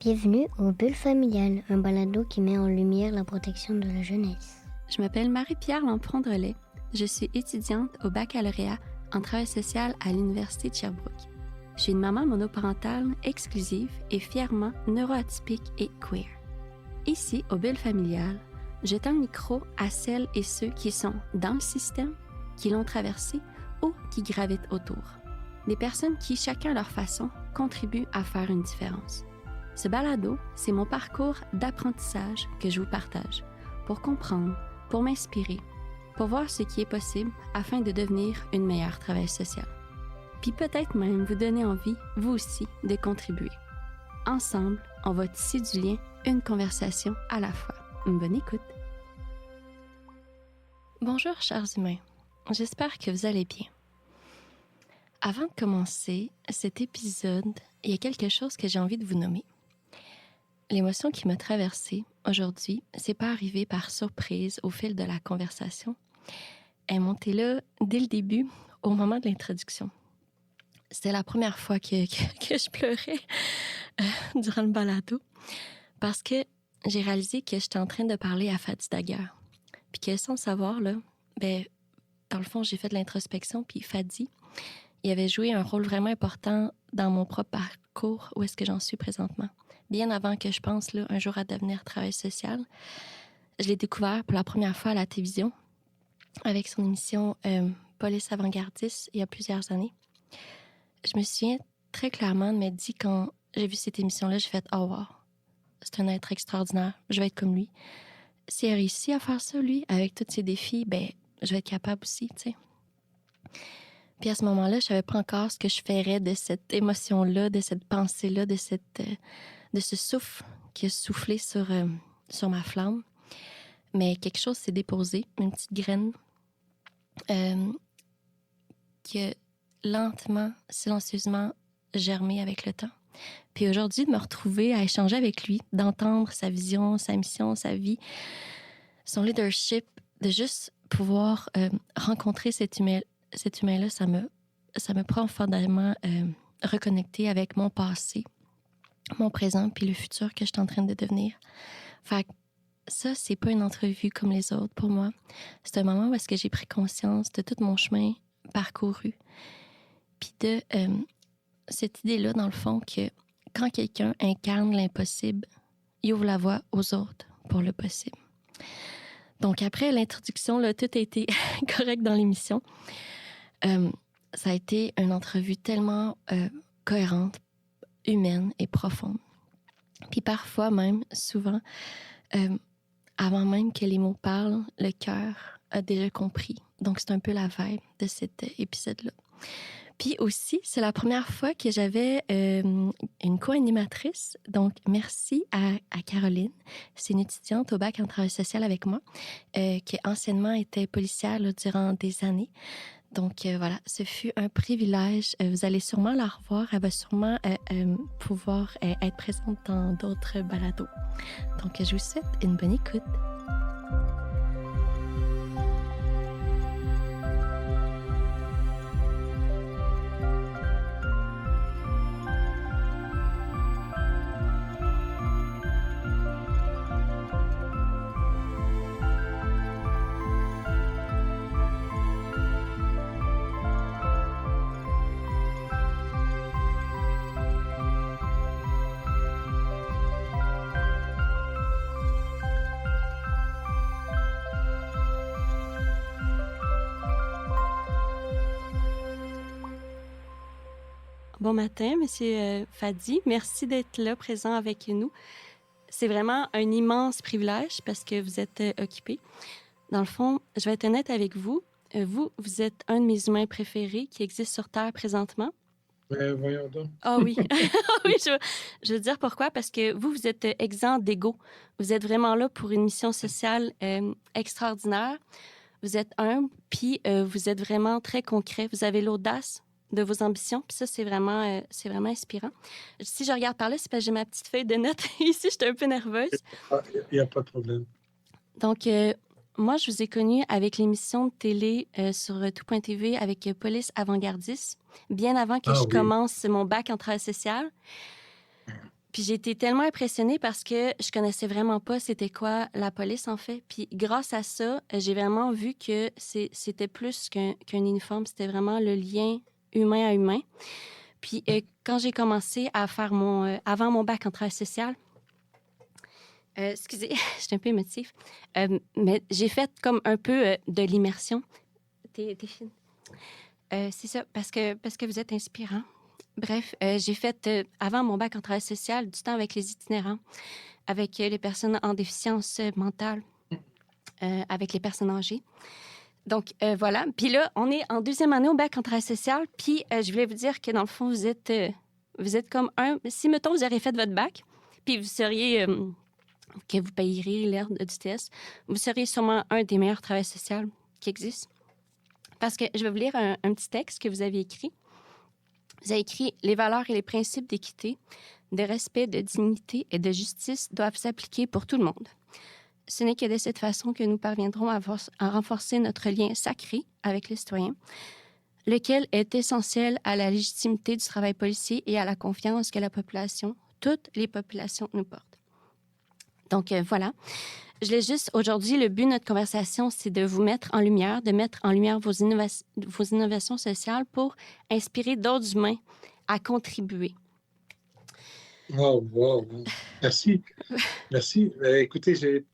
Bienvenue au Bulle familiale, un balado qui met en lumière la protection de la jeunesse. Je m'appelle Marie-Pierre Lampron-Drolet. Je suis étudiante au baccalauréat en travail social à l'Université de Sherbrooke. Je suis une maman monoparentale exclusive et fièrement neuroatypique et queer. Ici, au Bulle familiale, je tends le micro à celles et ceux qui sont dans le système, qui l'ont traversé ou qui gravitent autour. Des personnes qui, chacun à leur façon, contribuent à faire une différence. Ce balado, c'est mon parcours d'apprentissage que je vous partage pour comprendre, pour m'inspirer, pour voir ce qui est possible afin de devenir une meilleure travailleuse sociale. Puis peut-être même vous donner envie, vous aussi, de contribuer. Ensemble, on va tisser du lien, une conversation à la fois. Une bonne écoute. Bonjour, chers humains. J'espère que vous allez bien. Avant de commencer cet épisode, il y a quelque chose que j'ai envie de vous nommer. L'émotion qui m'a traversée aujourd'hui, c'est pas arrivé par surprise au fil de la conversation. Elle est montée là dès le début, au moment de l'introduction. C'était la première fois que je pleurais durant le balado parce que j'ai réalisé que j'étais en train de parler à Fadi Daguerre. Puis que sans le savoir, là, dans le fond, j'ai fait de l'introspection, puis Fadi, il avait joué un rôle vraiment important dans mon propre parcours, où est-ce que j'en suis présentement. Bien avant que je pense là, un jour à devenir travailleuse sociale, je l'ai découvert pour la première fois à la télévision avec son émission Police avant-gardiste il y a plusieurs années. Je me souviens très clairement de m'être dit quand j'ai vu cette émission-là, j'ai fait « Oh wow, c'est un être extraordinaire, je vais être comme lui. S'il a réussi à faire ça, lui, avec tous ses défis, je vais être capable aussi, tu sais. » Puis à ce moment-là, je savais pas encore ce que je ferais de cette émotion-là, de cette pensée-là, de ce souffle qui a soufflé sur ma flamme. Mais quelque chose s'est déposé, une petite graine qui a lentement, silencieusement germé avec le temps. Puis aujourd'hui, de me retrouver à échanger avec lui, d'entendre sa vision, sa mission, sa vie, son leadership, de juste pouvoir rencontrer cet humain-là, ça me profondément reconnecter avec mon passé, mon présent, puis le futur que je suis en train de devenir. Fait que ça, c'est pas une entrevue comme les autres pour moi. C'est un moment où est-ce que j'ai pris conscience de tout mon chemin parcouru. Puis de cette idée-là, dans le fond, que quand quelqu'un incarne l'impossible, il ouvre la voie aux autres pour le possible. Donc après l'introduction, là, tout a été correct dans l'émission. Ça a été une entrevue tellement cohérente, humaine et profonde. Puis parfois même, souvent, avant même que les mots parlent, le cœur a déjà compris. Donc c'est un peu la vibe de cet épisode-là. Puis aussi, c'est la première fois que j'avais une co-animatrice. Donc, merci à Caroline. C'est une étudiante au bac en travail social avec moi, qui anciennement était policière là, durant des années. Donc, voilà, ce fut un privilège. Vous allez sûrement la revoir. Elle va sûrement pouvoir être présente dans d'autres balados. Donc, je vous souhaite une bonne écoute. Bon matin, Monsieur Fadi. Merci d'être là, présent avec nous. C'est vraiment un immense privilège parce que vous êtes occupé. Dans le fond, je vais être honnête avec vous. Vous êtes un de mes humains préférés qui existe sur Terre présentement. Voyons donc. Ah oui, oui, je veux dire pourquoi. Parce que vous êtes exempt d'ego. Vous êtes vraiment là pour une mission sociale extraordinaire. Vous êtes humble, puis vous êtes vraiment très concret. Vous avez l'audace de vos ambitions, puis ça, c'est vraiment inspirant. Si je regarde par là, c'est parce que j'ai ma petite feuille de notes. Ici, j'étais un peu nerveuse. Il n'y a pas de problème. Donc, moi, je vous ai connu avec l'émission de télé sur Tout.tv avec Police avant-gardiste, bien avant que je commence mon bac en travail social. Puis j'ai été tellement impressionnée parce que je connaissais vraiment pas c'était quoi la police, en fait. Puis grâce à ça, j'ai vraiment vu que c'était plus qu'un uniforme. C'était vraiment le lien humain à humain. Puis quand j'ai commencé à faire avant mon bac en travail social, excusez, j'étais un peu émotive, mais j'ai fait comme un peu de l'immersion. T'es fine. C'est ça, parce que vous êtes inspirant. Bref, j'ai fait, avant mon bac en travail social, du temps avec les itinérants, avec les personnes en déficience mentale, avec les personnes âgées. Donc, voilà. Puis là, on est en 2e année au bac en travail social. Puis, je voulais vous dire que, dans le fond, vous êtes comme un... Si, mettons, vous auriez fait votre bac, puis vous seriez... que vous payeriez l'air du test, vous seriez sûrement un des meilleurs travailleurs sociaux qui existent. Parce que je vais vous lire un petit texte que vous avez écrit. Vous avez écrit « Les valeurs et les principes d'équité, de respect, de dignité et de justice doivent s'appliquer pour tout le monde. Ce n'est que de cette façon que nous parviendrons à renforcer notre lien sacré avec les citoyens, lequel est essentiel à la légitimité du travail policier et à la confiance que la population, toutes les populations nous portent. » Donc, voilà. Je voulais juste, aujourd'hui, le but de notre conversation, c'est de vous mettre en lumière, de mettre en lumière vos innovations sociales pour inspirer d'autres humains à contribuer. Wow. Merci. Merci. Écoutez,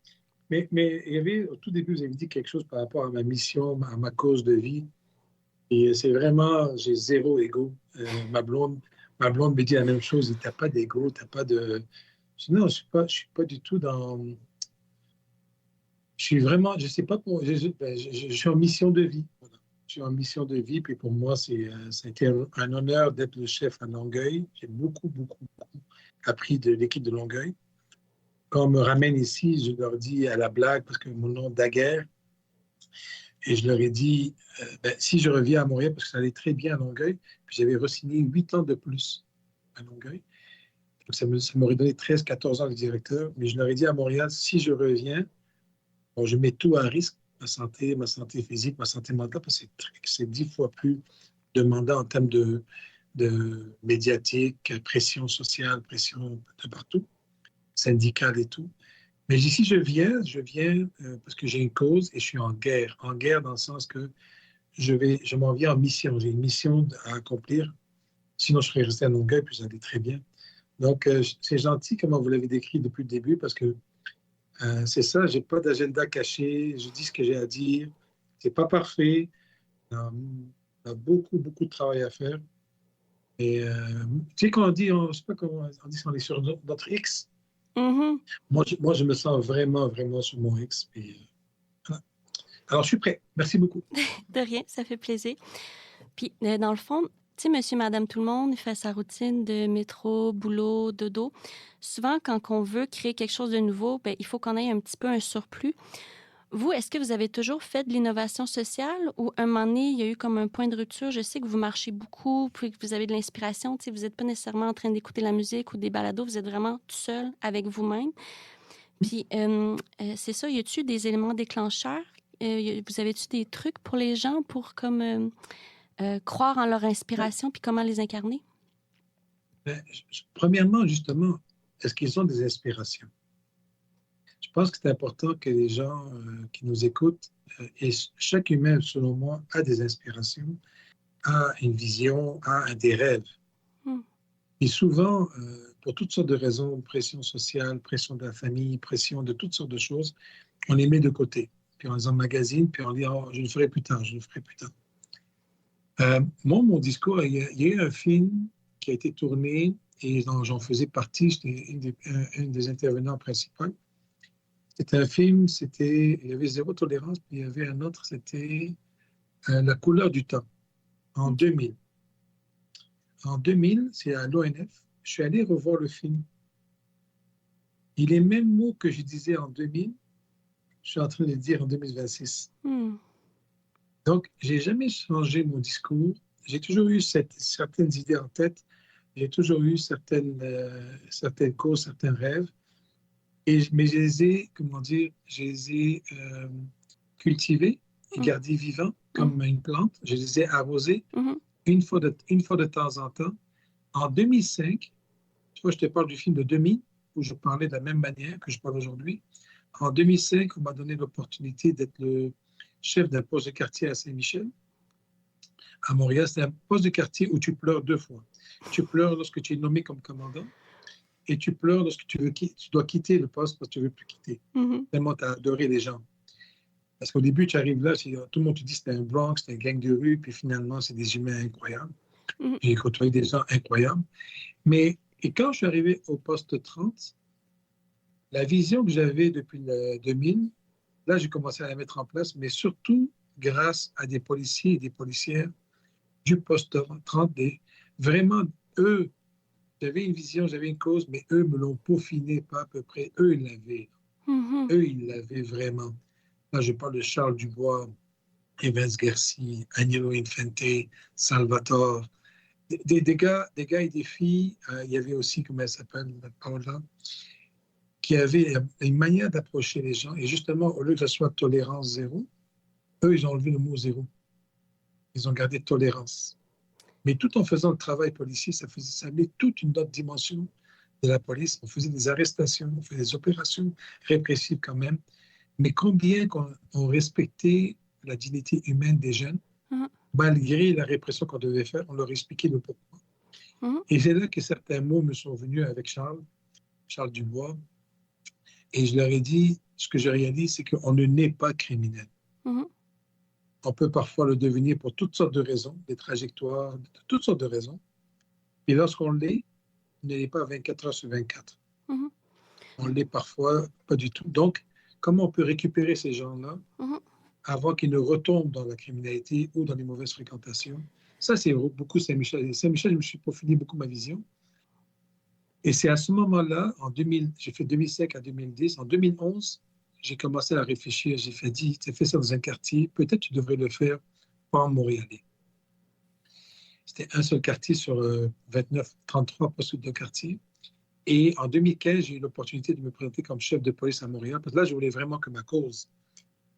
mais il y avait, au tout début, vous avez dit quelque chose par rapport à ma mission, à ma cause de vie. Et c'est vraiment, j'ai zéro ego. Ma blonde me dit la même chose. Tu n'as pas d'ego, tu n'as pas de... Je dis, non, je suis pas du tout dans... Je suis vraiment, je sais pas, je suis en mission de vie. Voilà. Je suis en mission de vie, puis pour moi, ça a été un honneur d'être le chef à Longueuil. J'ai beaucoup appris de l'équipe de Longueuil. Quand on me ramène ici, je leur dis à la blague, parce que mon nom Daguerre, et je leur ai dit, si je reviens à Montréal, parce que ça allait très bien à Longueuil, puis j'avais re-signé 8 ans de plus à Longueuil. Donc ça m'aurait donné 13-14 ans de directeur, mais je leur ai dit à Montréal, si je reviens, bon, je mets tout à risque, ma santé physique, ma santé mentale, parce que c'est 10 fois plus demandant en termes de médiatique, pression sociale, pression de partout, syndicale et tout. Mais ici, je viens parce que j'ai une cause et je suis en guerre dans le sens que je m'en viens en mission. J'ai une mission à accomplir. Sinon, je serais resté à Longueuil, puis ça allait très bien. Donc, c'est gentil comment vous l'avez décrit depuis le début, parce que c'est ça, j'ai pas d'agenda caché, je dis ce que j'ai à dire. C'est pas parfait. On a beaucoup de travail à faire. Et tu sais, quand on dit, je sais pas comment on dit, si on est sur notre X. Mm-hmm. Moi, je me sens vraiment sur mon X. Puis, voilà. Alors, je suis prêt. Merci beaucoup. De rien, ça fait plaisir. Puis, dans le fond, tu sais, monsieur, madame, tout le monde, il fait sa routine de métro, boulot, dodo. Souvent, quand on veut créer quelque chose de nouveau, ben, il faut qu'on ait un petit peu un surplus. Vous, est-ce que vous avez toujours fait de l'innovation sociale ou un moment donné, il y a eu comme un point de rupture? Je sais que vous marchez beaucoup, puis que vous avez de l'inspiration. Tu sais, vous n'êtes pas nécessairement en train d'écouter la musique ou des balados, vous êtes vraiment tout seul avec vous-même. Puis, c'est ça, y a-tu des éléments déclencheurs? Vous avez-tu des trucs pour les gens pour comme croire en leur inspiration puis comment les incarner? Premièrement, justement, est-ce qu'ils ont des inspirations? Je pense que c'est important que les gens qui nous écoutent, et chaque humain, selon moi, a des inspirations, a une vision, a des rêves. Et souvent, pour toutes sortes de raisons, pression sociale, pression de la famille, pression de toutes sortes de choses, on les met de côté. Puis on les emmagasine, puis on dit oh, je le ferai plus tard. Moi, mon discours, il y a eu un film qui a été tourné et j'en faisais partie, j'étais un des intervenants principaux. C'était un film, il y avait Zéro tolérance, puis il y avait un autre, c'était La couleur du temps, en 2000. En 2000, c'est à l'ONF, je suis allé revoir le film. Et les mêmes mots que je disais en 2000, je suis en train de les dire en 2026. Donc, je n'ai jamais changé mon discours. J'ai toujours eu certaines idées en tête. J'ai toujours eu certaines causes, certains rêves. Mais je les ai, cultivés et gardés vivants comme une plante. Je les ai arrosés une fois de temps en temps. En 2005, vois, je te parle du film de 2000, où je parlais de la même manière que je parle aujourd'hui. En 2005, on m'a donné l'opportunité d'être le chef d'un poste de quartier à Saint-Michel, à Montréal. C'est un poste de quartier où tu pleures 2 fois. Tu pleures lorsque tu es nommé comme commandant et tu pleures lorsque tu dois quitter le poste parce que tu ne veux plus quitter. Mhm. Tellement tu as adoré les gens. Parce qu'au début, tu arrives là, tout le monde te dit que c'était un Bronx, c'était un gang de rue, puis finalement, c'est des humains incroyables. Mhm. J'ai côtoyé des gens incroyables. Et quand je suis arrivé au poste 30, la vision que j'avais depuis le 2000, là, j'ai commencé à la mettre en place, mais surtout grâce à des policiers et des policières du poste 30. Vraiment, eux, j'avais une vision, j'avais une cause, mais eux me l'ont peaufiné pas à peu près. Eux, ils l'avaient. Mhm. Eux, ils l'avaient vraiment. Là, je parle de Charles Dubois, Evans Garcia, Agnello Infante, Salvatore. Des gars et des filles, il y avait aussi, comment elle s'appelle, Paola, qui avaient une manière d'approcher les gens. Et justement, au lieu que ce soit tolérance zéro, eux, ils ont enlevé le mot zéro. Ils ont gardé tolérance. Mais tout en faisant le travail policier, ça amenait toute une autre dimension de la police. On faisait des arrestations, on faisait des opérations répressives quand même. Mais combien on respectait la dignité humaine des jeunes, Mhm. malgré la répression qu'on devait faire, on leur expliquait le pourquoi. Mhm. Et c'est là que certains mots me sont venus avec Charles Dubois, et je leur ai dit, ce que je réalise, c'est qu'on ne naît pas criminel. Mhm. On peut parfois le devenir pour toutes sortes de raisons, des trajectoires, de toutes sortes de raisons. Et lorsqu'on l'est, on ne l'est pas 24 heures sur 24. Mhm. On l'est parfois pas du tout. Donc, comment on peut récupérer ces gens-là Mhm. avant qu'ils ne retombent dans la criminalité ou dans les mauvaises fréquentations? Ça, c'est beaucoup Saint-Michel. Et Saint-Michel, je me suis peaufiné beaucoup ma vision. Et c'est à ce moment-là, en 2000, j'ai fait 2005 à 2010. En 2011, j'ai commencé à réfléchir. J'ai dit, tu as fait ça dans un quartier, peut-être tu devrais le faire pas en Montréalais. C'était un seul quartier sur 29, 33 postes de quartier. Et en 2015, j'ai eu l'opportunité de me présenter comme chef de police à Montréal, parce que là, je voulais vraiment que ma cause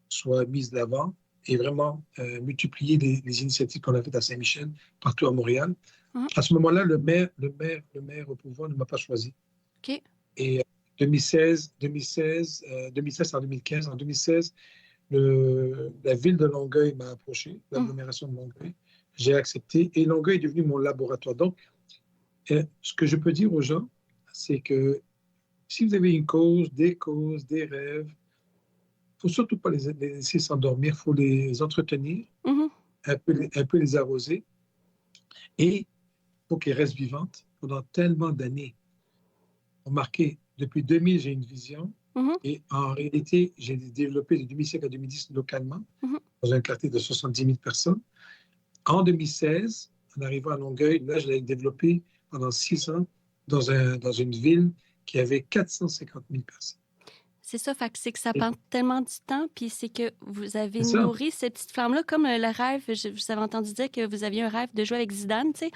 soit mise de l'avant et vraiment multiplier les initiatives qu'on a faites à Saint-Michel, partout à Montréal. Mhm. À ce moment-là, le maire au pouvoir ne m'a pas choisi. OK. Et 2016 en 2015, en 2016, la ville de Longueuil m'a approché, Mhm. l'agglomération de Longueuil. J'ai accepté et Longueuil est devenu mon laboratoire. Donc, ce que je peux dire aux gens, c'est que si vous avez une cause, des rêves, il ne faut surtout pas les laisser s'endormir, il faut les entretenir, Mhm. un peu les arroser et il faut qu'elles restent vivantes pendant tellement d'années. Remarquez, depuis 2000, j'ai une vision Mhm. et en réalité, j'ai développé de 2005 à 2010 localement Mhm. dans un quartier de 70 000 personnes. En 2016, en arrivant à Longueuil, là, je l'ai développé pendant 6 ans dans une ville qui avait 450 000 personnes. C'est ça, fait que c'est que ça Et prend tellement du temps, puis c'est que vous avez c'est ça. nourri cette petite flamme-là, comme le rêve, vous avez entendu dire que vous aviez un rêve de jouer avec Zidane, tu sais.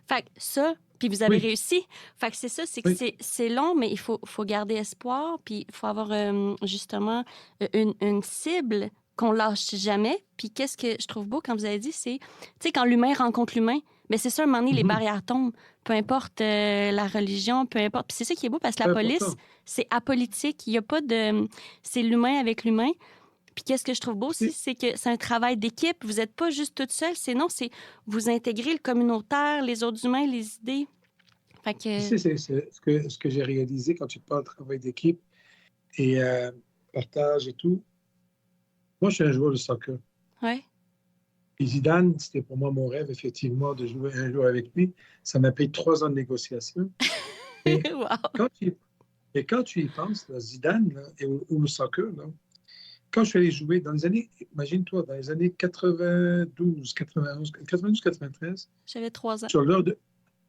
Fait que ça, puis vous avez Oui, réussi. Fait que c'est ça, c'est que oui, c'est long, mais il faut garder espoir, puis il faut avoir justement une cible qu'on lâche jamais. Puis qu'est-ce que je trouve beau quand vous avez dit, c'est, tu sais, quand l'humain rencontre l'humain, mais c'est ça, un moment donné, les mhm, barrières tombent, peu importe la religion, peu importe. Puis c'est ça qui est beau, parce que la c'est police, important. c'est apolitique, il y a pas de... C'est l'humain avec l'humain. Puis qu'est-ce que je trouve beau aussi, Et c'est que c'est un travail d'équipe. Vous n'êtes pas juste toute seule, c'est vous intégrez le communautaire, les autres humains, les idées. Fait tu que, sais, c'est ce que j'ai réalisé quand tu parles de travail d'équipe et partage et tout. Moi, je suis un joueur de soccer. ouais. Et Zidane, c'était pour moi mon rêve, effectivement, de jouer un jour avec lui. Ça m'a pris 3 ans de négociation. Mais Wow. quand tu, mais quand tu y penses, là, Zidane là, ou le soccer, là, quand je suis allé jouer dans les années, imagine-toi, dans les années 92, 91, 92, 93, J'avais 3 ans. sur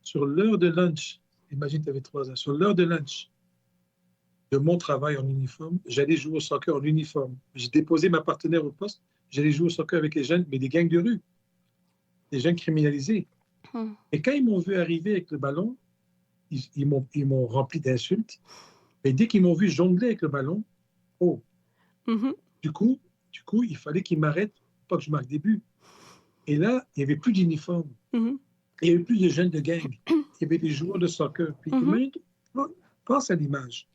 sur l'heure de lunch, imagine, tu avais 3 ans, sur l'heure de lunch de mon travail en uniforme, j'allais jouer au soccer en uniforme. J'ai déposé ma partenaire au poste, j'allais jouer au soccer avec les jeunes, mais des gangs de rue, des jeunes criminalisés. Hmm. Et quand ils m'ont vu arriver avec le ballon, ils m'ont rempli d'insultes. Mais dès qu'ils m'ont vu jongler avec le ballon, oh, Mhm. du coup, il fallait qu'ils m'arrêtent pour pas que je marque des buts. Et là, il n'y avait plus d'uniforme. Mhm. Il n'y avait plus de jeunes de gang. Il y avait des joueurs de soccer. Puis Mhm. Pense à l'image.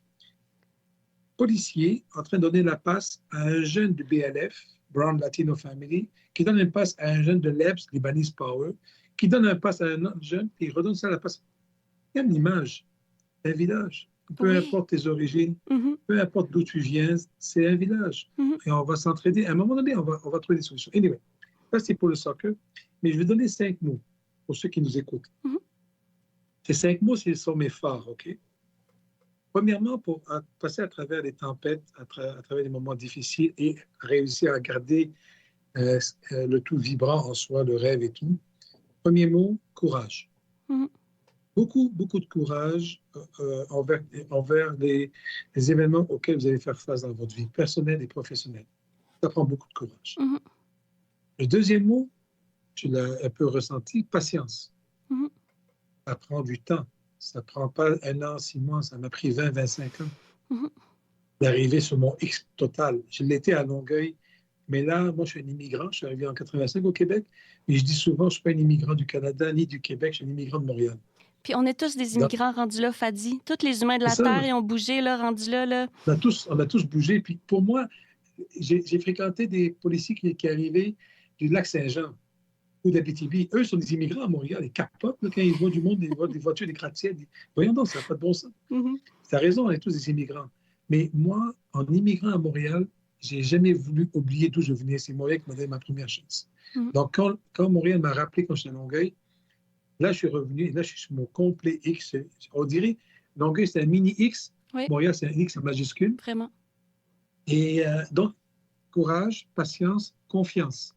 Policier en train de donner la passe à un jeune du BLF, Brown Latino Family, qui donne une passe à un jeune de l'EBS, Lebanese Power, qui donne un passe à un autre jeune, et il redonne ça la passe. Il y a une image, un village. Peu importe tes origines, peu importe d'où tu viens, c'est un village. Et on va s'entraider. À un moment donné, on va trouver des solutions. Anyway, ça c'est pour le soccer. Mais je vais donner 5 mots pour ceux qui nous écoutent. Ces 5 mots, ce sont mes phares, OK? Premièrement, pour passer à travers les tempêtes, à travers les moments difficiles et réussir à garder le tout vibrant en soi, le rêve et tout. Premier mot, courage. Beaucoup de courage envers les événements auxquels vous allez faire face dans votre vie personnelle et professionnelle. Ça prend beaucoup de courage. Le deuxième mot, tu l'as un peu ressenti, patience. Ça prend du temps. Ça ne prend pas 1 an, 6 mois, ça m'a pris 20, 25 ans d'arriver sur mon X total. Je l'étais à Longueuil, mais là, moi, je suis un immigrant. Je suis arrivé en 85 au Québec, mais je dis souvent, je ne suis pas un immigrant du Canada ni du Québec, je suis un immigrant de Montréal. Puis on est tous des immigrants rendus là, Fadi. Tous les humains de la Terre, ils ont bougé, là, rendus là. On a tous bougé. Puis pour moi, j'ai fréquenté des policiers qui arrivaient du lac Saint-Jean ou d'Abitibi. Eux sont des immigrants à Montréal. Ils capotent là, quand ils voient du monde, ils voient des voitures, des gratte-ciels. Voyons donc, ça n'a pas de bon sens. Tu as raison, on est tous des immigrants. Mais moi, en immigrant à Montréal, je n'ai jamais voulu oublier d'où je venais. C'est Montréal qui m'a donné ma première chance. Donc, quand Montréal m'a rappelé quand j'étais à Longueuil, là, je suis revenu et là, je suis sur mon complet X. On dirait, Longueuil, c'est un mini X. Oui. Montréal, c'est un X en majuscule. Vraiment. Et donc, courage, patience, confiance.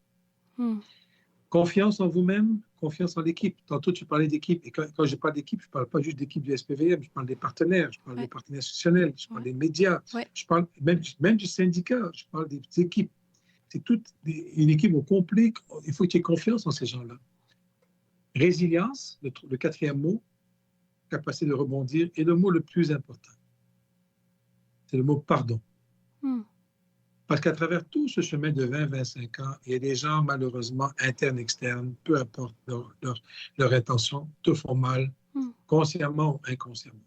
Confiance en vous-même, confiance en l'équipe. Tantôt, tu parlais d'équipe. Et quand je parle d'équipe, je ne parle pas juste d'équipe du SPVM, je parle des partenaires, je parle des partenaires institutionnels, je parle des médias, je parle même du syndicat, je parle des équipes. C'est toute une équipe au complet. Il faut que tu aies confiance en ces gens-là. Résilience, le 4e mot, capacité de rebondir. Et le mot le plus important, c'est le mot pardon. Parce qu'à travers tout ce chemin de 20-25 ans, il y a des gens, malheureusement, internes, externes, peu importe leur intention, te font mal, consciemment ou inconsciemment.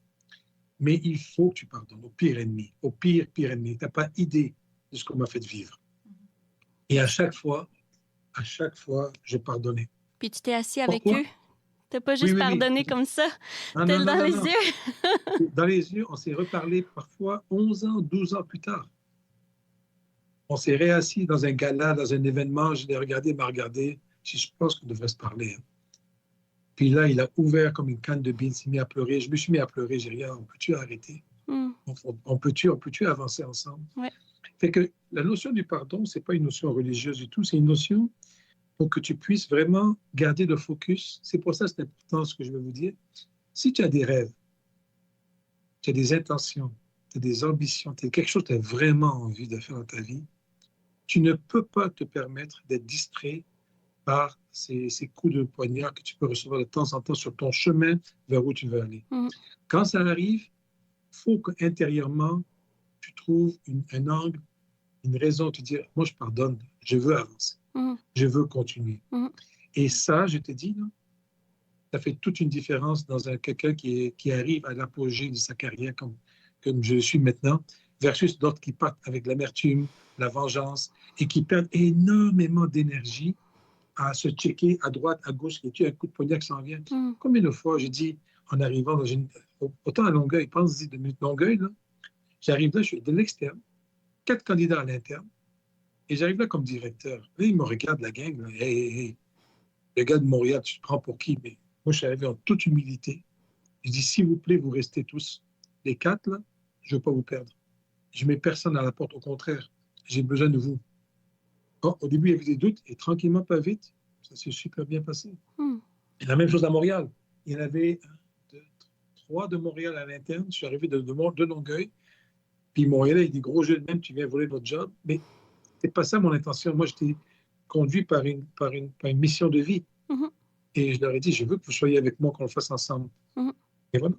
Mais il faut que tu pardonnes au pire ennemi, au pire ennemi. Tu n'as pas idée de ce qu'on m'a fait vivre. Et à chaque fois, je pardonnais. Puis tu t'es assis avec eux. Tu n'as pas juste pardonné comme ça. Non, dans les yeux. Dans les yeux, on s'est reparlé parfois 11 ans, 12 ans plus tard. On s'est réassis dans un gala, dans un événement. Je l'ai regardé, il m'a regardé. Je pense qu'on devrait se parler. Puis là, il a ouvert comme une canne de bine, il s'est mis à pleurer. Je me suis mis à pleurer. J'ai dit, on peut-tu arrêter? On peut-tu avancer ensemble? Fait que la notion du pardon, ce n'est pas une notion religieuse du tout. C'est une notion pour que tu puisses vraiment garder le focus. C'est pour ça que c'est important ce que je veux vous dire. Si tu as des rêves, tu as des intentions, tu as des ambitions, tu as quelque chose que tu as vraiment envie de faire dans ta vie, tu ne peux pas te permettre d'être distrait par ces coups de poignard que tu peux recevoir de temps en temps sur ton chemin vers où tu veux aller. Quand ça arrive, il faut qu'intérieurement, tu trouves un angle, une raison de te dire, moi je pardonne, je veux avancer, je veux continuer. Et ça, je te dis, là, ça fait toute une différence dans quelqu'un qui arrive à l'apogée de sa carrière comme je suis maintenant, versus d'autres qui partent avec l'amertume, la vengeance, et qui perdent énormément d'énergie à se checker à droite, à gauche, et tu as un coup de poignard qui s'en vient. Combien de fois, j'ai dit, en arrivant dans autant à Longueuil, pense-y de Longueuil, là, j'arrive là, je suis de l'externe, 4 candidats à l'interne, et j'arrive là comme directeur. Là, ils me regardent, la gang, là, hey, le gars de Montréal, tu te prends pour qui? Mais moi, je suis arrivé en toute humilité. Je dis, s'il vous plaît, vous restez tous. Les 4, là, je ne veux pas vous perdre. Je ne mets personne à la porte, au contraire. J'ai besoin de vous. Au début, il y avait des doutes, et tranquillement, pas vite, ça s'est super bien passé. Et la même chose à Montréal. Il y en avait 3 de Montréal à l'interne. Je suis arrivé de Longueuil. Puis Montréal, il y a des gros jeux de même, tu viens voler votre job. Mais ce n'est pas ça mon intention. Moi, j'étais conduit par une mission de vie. Et je leur ai dit, je veux que vous soyez avec moi, qu'on le fasse ensemble. Et voilà.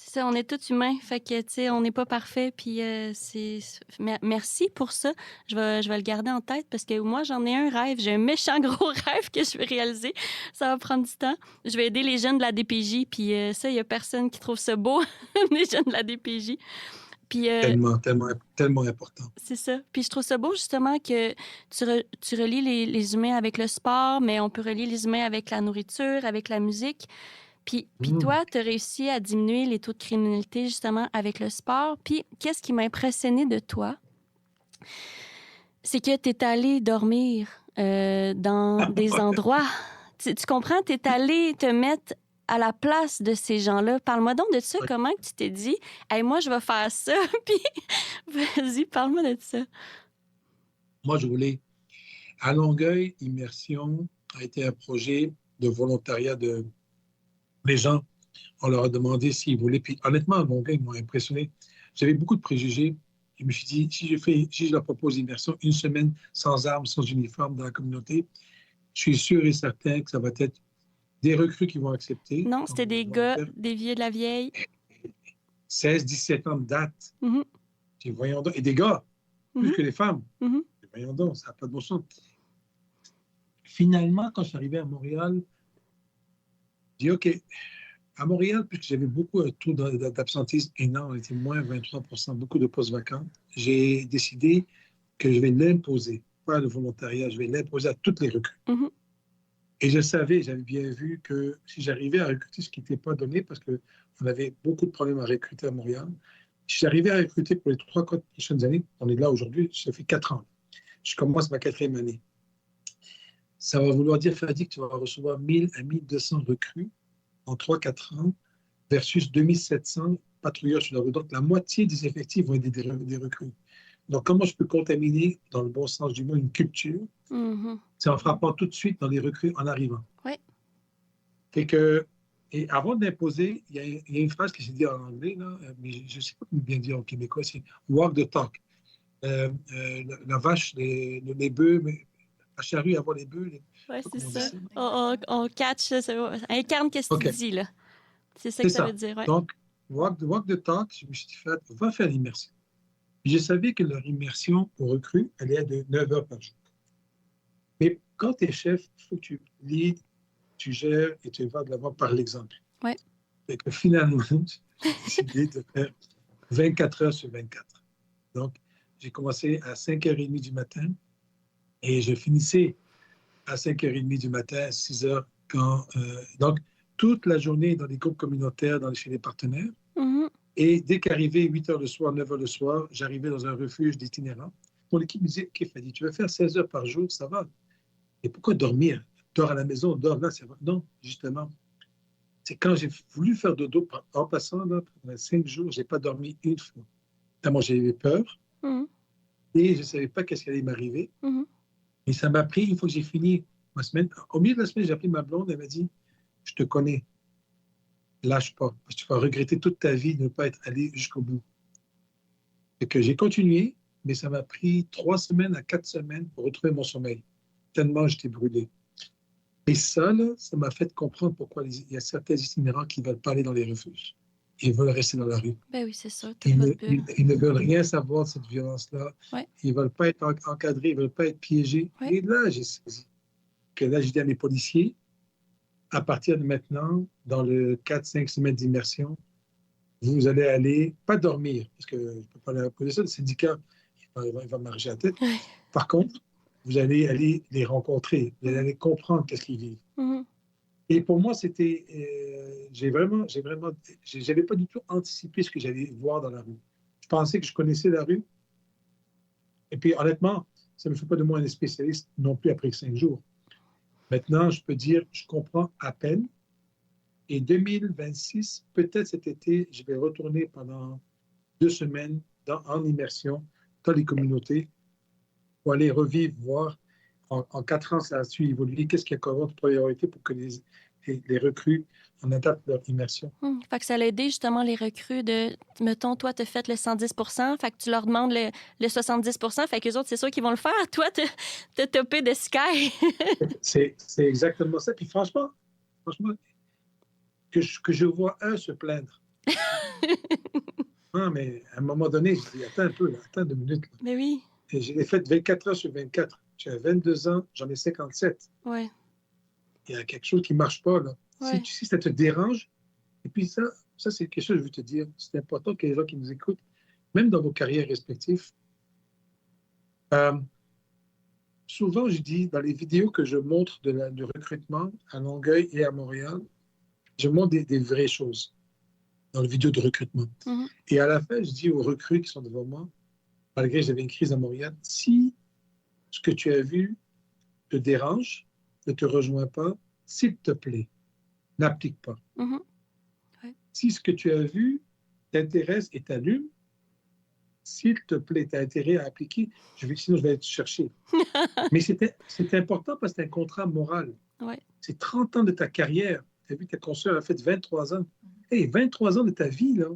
C'est ça, on est tous humains. Fait que, tu sais, on n'est pas parfait. Puis, merci pour ça. Je vais le garder en tête parce que moi, j'en ai un rêve. J'ai un méchant gros rêve que je vais réaliser. Ça va prendre du temps. Je vais aider les jeunes de la DPJ. Puis, ça, il n'y a personne qui trouve ça beau, les jeunes de la DPJ. Puis, Tellement important. c'est ça. Puis, je trouve ça beau, justement, que tu relis les humains avec le sport, mais on peut relier les humains avec la nourriture, avec la musique. Puis toi, tu as réussi à diminuer les taux de criminalité justement avec le sport. Puis qu'est-ce qui m'a impressionné de toi? C'est que tu es allé dormir dans des endroits. Tu comprends? Tu es allé te mettre à la place de ces gens-là. Parle-moi donc de ça. Ouais. Comment que tu t'es dit, hey, moi, je vais faire ça. Puis vas-y, parle-moi de ça. Moi, je voulais. À Longueuil, Immersion a été un projet de volontariat de les gens. On leur a demandé s'ils voulaient. Puis honnêtement, à Longueuil, ils m'ont impressionné. J'avais beaucoup de préjugés. Je me suis dit, si je leur propose Immersion, une semaine sans armes, sans uniforme dans la communauté, je suis sûr et certain que ça va être des recrues qui vont accepter. Non, c'était des gars, des vieux de la vieille. 16, 17 ans de date. Mhm. Puis voyons donc. Et des gars, plus Mhm. que les femmes. Mhm. Voyons donc, ça n'a pas de bon sens. Finalement, quand je suis arrivé à Montréal, j'ai dit, OK, à Montréal, puisque j'avais beaucoup un taux d'absentisme énorme, on était moins 23%, beaucoup de postes vacants, j'ai décidé que je vais l'imposer, pas le volontariat, je vais l'imposer à toutes les recrues. Mhm. Et je savais, j'avais bien vu que si j'arrivais à recruter, ce qui n'était pas donné, parce qu'on avait beaucoup de problèmes à recruter à Montréal, si j'arrivais à recruter pour les 3-4 prochaines années, on est là aujourd'hui, ça fait 4 ans. Je commence ma 4e année. Ça va vouloir dire, Fadi, que tu vas recevoir 1000 à 1200 recrues en 3-4 ans versus 2700 patrouilleurs sur la rue. Donc, la moitié des effectifs vont être des recrues. Donc, comment je peux contaminer, dans le bon sens du mot, une culture? Mhm. C'est en frappant tout de suite dans les recrues en arrivant. Oui. Et avant d'imposer, il y a une phrase qui s'est dit en anglais, là, mais je ne sais pas comment bien dire en québécois, c'est « walk the talk ». La vache, les bœufs, la charrue avant les bœufs. Oui, c'est Comment on ça. dit On catch, ça incarne qu'est-ce que OK. tu dis, là. C'est ça C'est que ça ça. veut dire, ouais. Donc, walk the talk, je me suis dit, va faire l'immersion. Puis je savais que leur immersion aux recrues, elle est de 9 heures par jour. Mais quand tu es chef, il faut que tu leads, tu gères et tu vas de l'avant par l'exemple. Ouais. Et que finalement, j'ai décidé de faire 24 heures sur 24. Donc, j'ai commencé à 5h30 du matin et je finissais à 5h30 du matin, à 6h. Donc, toute la journée dans les groupes communautaires, chez les partenaires. Mhm. Et dès qu'arrivait 8h le soir, 9h le soir, j'arrivais dans un refuge d'itinérants. Mon équipe me disait, OK, Fadi, tu vas faire 16 heures par jour, ça va. Et pourquoi dormir? Dors à la maison, dors là, ça va. Non, justement. C'est quand j'ai voulu faire dodo, en passant, là, pendant 5 jours, je n'ai pas dormi une fois. Tellement j'avais peur Mhm. et je ne savais pas qu'est-ce qui allait m'arriver. Mhm. Et ça m'a pris, une fois que j'ai fini ma semaine, au milieu de la semaine, j'ai appelé ma blonde, elle m'a dit, je te connais, lâche pas, parce que tu vas regretter toute ta vie de ne pas être allé jusqu'au bout. Et que j'ai continué, mais ça m'a pris 3 semaines à 4 semaines pour retrouver mon sommeil, tellement j'étais brûlé. Et ça, là, ça m'a fait comprendre pourquoi il y a certains itinérants qui ne veulent pas aller dans les refuges. Ils veulent rester dans la rue. Ben oui, c'est ça. Ils ne veulent rien savoir de cette violence-là. Ouais. Ils ne veulent pas être encadrés, ils ne veulent pas être piégés. Ouais. Et là, j'ai saisi que là, j'ai dit à mes policiers, à partir de maintenant, dans le 4-5 semaines d'immersion, vous allez aller, pas dormir, parce que je ne peux pas imposer ça, le syndicat, il va m'arracher la tête. Ouais. Par contre, vous allez aller les rencontrer, vous allez aller comprendre qu'est-ce qu'ils vivent. Mhm. Et pour moi, c'était, j'avais pas du tout anticipé ce que j'allais voir dans la rue. Je pensais que je connaissais la rue. Et puis, honnêtement, ça ne me fait pas de moi un spécialiste non plus après 5 jours. Maintenant, je peux dire, je comprends à peine. Et 2026, peut-être cet été, je vais retourner pendant 2 semaines en immersion dans les communautés pour aller revivre, voir. En 4 ans, ça a su évoluer. Qu'est-ce qu'il y a comme autre priorité pour que les recrues en adaptent leur immersion? Fait que ça a aidé justement les recrues de, mettons, toi, tu as fait le 110%, fait que tu leur demandes le 70%, fait qu'eux autres, c'est sûr qu'ils vont le faire. Toi, t'as topé de sky. C'est exactement ça. Puis franchement que je vois un se plaindre Non, mais à un moment donné, je dis, attends un peu, là, attends 2 minutes. Là. Mais oui, Et j'ai fait 24 heures sur 24. J'ai 22 ans, j'en ai 57. ouais, Il y a quelque chose qui ne marche pas, là. ouais. Si ça te dérange, et puis ça c'est quelque chose que je veux te dire. C'est important que les gens qui nous écoutent, même dans vos carrières respectives, euh, souvent, je dis, dans les vidéos que je montre du recrutement à Longueuil et à Montréal, je montre des vraies choses dans les vidéos de recrutement. Mhm. Et à la fin, je dis aux recrues qui sont devant moi, malgré que j'avais une crise à Montréal, si ce que tu as vu te dérange, ne te rejoint pas, s'il te plaît, n'applique pas. Mhm. Ouais. Si ce que tu as vu t'intéresse et t'allume, s'il te plaît, tu as intérêt à appliquer, sinon je vais te chercher. Mais c'est important parce que c'est un contrat moral. Ouais. C'est 30 ans de ta carrière. Tu as vu, ta consoeur a fait 23 ans. Hey, 23 ans de ta vie, là,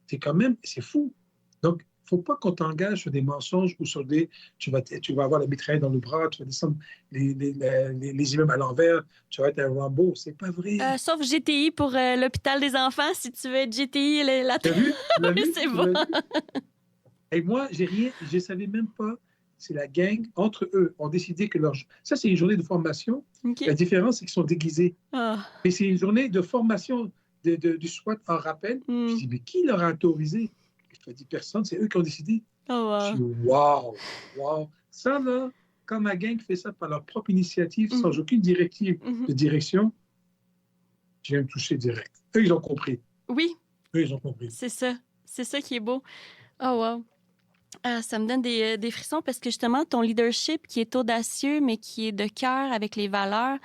c'est quand même, c'est fou. Donc, il ne faut pas qu'on t'engage sur des mensonges ou sur des... Tu vas avoir la mitraille dans le bras, tu vas descendre les immeubles à l'envers, tu vas être un Rambo. C'est pas vrai. Sauf GTI pour l'hôpital des enfants, si tu veux être GTI, la Tu as vu? Tu l'as Oui, vu? c'est Tu bon. l'as vu? Et moi, j'ai rien, je ne savais même pas. C'est la gang, entre eux, ont décidé que leur... Ça, c'est une journée de formation. OK. La différence, c'est qu'ils sont déguisés. Ah. Mais c'est une journée de formation du SWAT en rappel. Mm. Je dis, mais qui leur a autorisé? Je dis, personne, c'est eux qui ont décidé. Oh, Je dis, wow. wow. Ça, là, quand ma gang fait ça par leur propre initiative, sans Mhm. aucune directive Mhm. de direction, je viens me toucher direct. Eux, ils ont compris. Oui, Eux, ils ont compris. c'est ça. C'est ça qui est beau. Oh, wow. Ah, ça me donne des frissons parce que justement, ton leadership qui est audacieux, mais qui est de cœur avec les valeurs,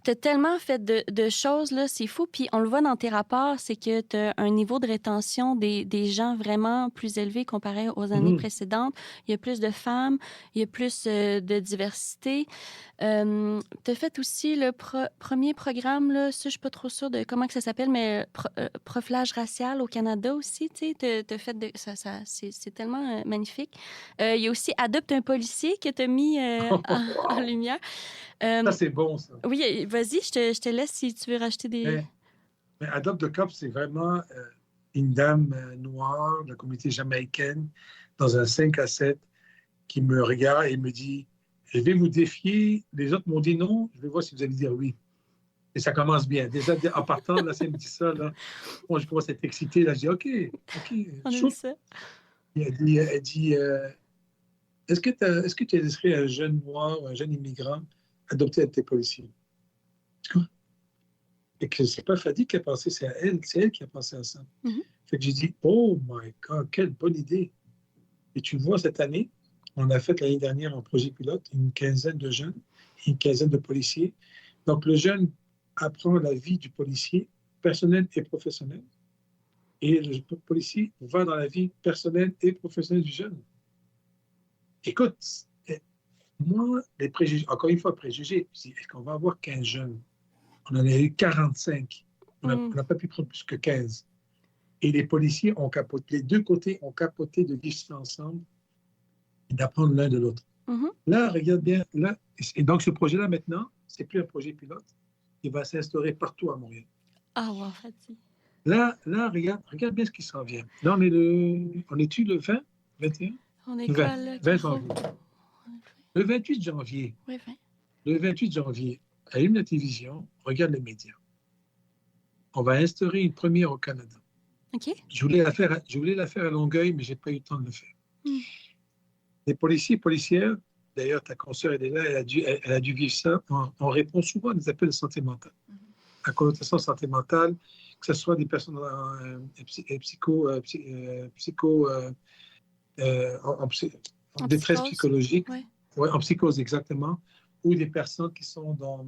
t'as tellement fait de choses, là, c'est fou. Puis on le voit dans tes rapports, c'est que t'as un niveau de rétention des gens vraiment plus élevé comparé aux années précédentes. Il y a plus de femmes, il y a plus de diversité. T'as fait aussi le premier programme, là, ça, je suis pas trop sûre de comment que ça s'appelle, mais profilage racial au Canada aussi, tu sais, t'as fait c'est tellement magnifique. Il y a aussi Adopte un policier que t'as mis en lumière. Ça, c'est bon, ça. Oui, vas-y, je te laisse si tu veux rajouter des... Mais Adopt the Cop, c'est vraiment une dame noire de la communauté jamaïcaine dans un 5 à 7 qui me regarde et me dit, je vais vous défier. Les autres m'ont dit non, je vais voir si vous allez dire oui. Et ça commence bien. Déjà, en partant, là, ça me dit ça. Là. Moi, je commence à être excité. Là, je dis, OK. On aime ça. Elle dit est-ce que tu laisserais un jeune noir ou un jeune immigrant adopter un de tes policiers? Quoi? Et que c'est pas Fadi qui a pensé, c'est elle qui a pensé à ça. Mm-hmm. Fait que j'ai dit, oh my God, quelle bonne idée. Et tu vois, cette année, on a fait l'année dernière un projet pilote, une quinzaine de jeunes, une quinzaine de policiers. Donc, le jeune apprend la vie du policier, personnel et professionnel. Et le policier va dans la vie personnelle et professionnelle du jeune. Écoute, moi, les préjugés, encore une fois, préjugés, est-ce qu'on va avoir 15 jeunes? On en a eu 45. On n'a pas pu prendre plus que 15. Et les policiers ont capoté, les deux côtés ont capoté de vivre ensemble et d'apprendre l'un de l'autre. Mm-hmm. Là, regarde bien, là, et donc ce projet-là maintenant, c'est plus un projet pilote, il va s'instaurer partout à Montréal. Ah, wow, Fadi. Là, regarde bien ce qui s'en vient. Là, on est-tu le 20, 21? On est 20, quoi, là? 20 janvier. Le 28 janvier. Oui, 20. Le 28 janvier, allume la télévision, regarde les médias. On va instaurer une première au Canada. OK. Je voulais la faire à Longueuil, mais je n'ai pas eu le temps de le faire. Les policiers et policières, d'ailleurs, ta consoeur est là, elle a dû vivre ça. On répond souvent à des appels de santé mentale. À connotation santé mentale, que ce soit des personnes en détresse psychologique, ouais, en psychose exactement, ou des personnes qui sont dans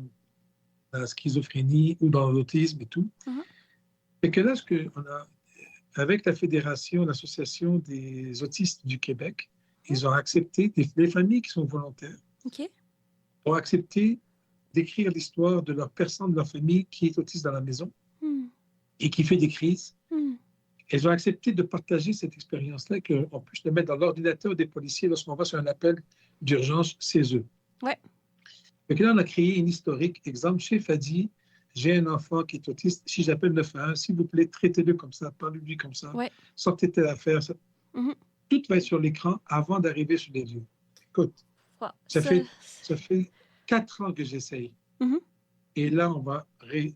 la schizophrénie ou dans l'autisme et tout. Et que là, avec la Fédération, l'Association des autistes du Québec, ils ont accepté, les familles qui sont volontaires, ont accepté d'écrire l'histoire de leur personne, de leur famille qui est autiste dans la maison et qui fait des crises. Elles ont accepté de partager cette expérience-là, qu'on puisse le mettre dans l'ordinateur des policiers lorsqu'on va sur un appel d'urgence chez eux. Ouais. Donc là, on a créé une historique. Exemple, chez Fadi, j'ai un enfant qui est autiste, si j'appelle 911, s'il vous plaît, traitez-le comme ça, parlez-lui comme ça, Ouais. sortez telle affaire. Mhm. Tout va être sur l'écran avant d'arriver sur les lieux. Écoute, Wow. ça fait 4 ans que j'essaye. Mhm. Et là,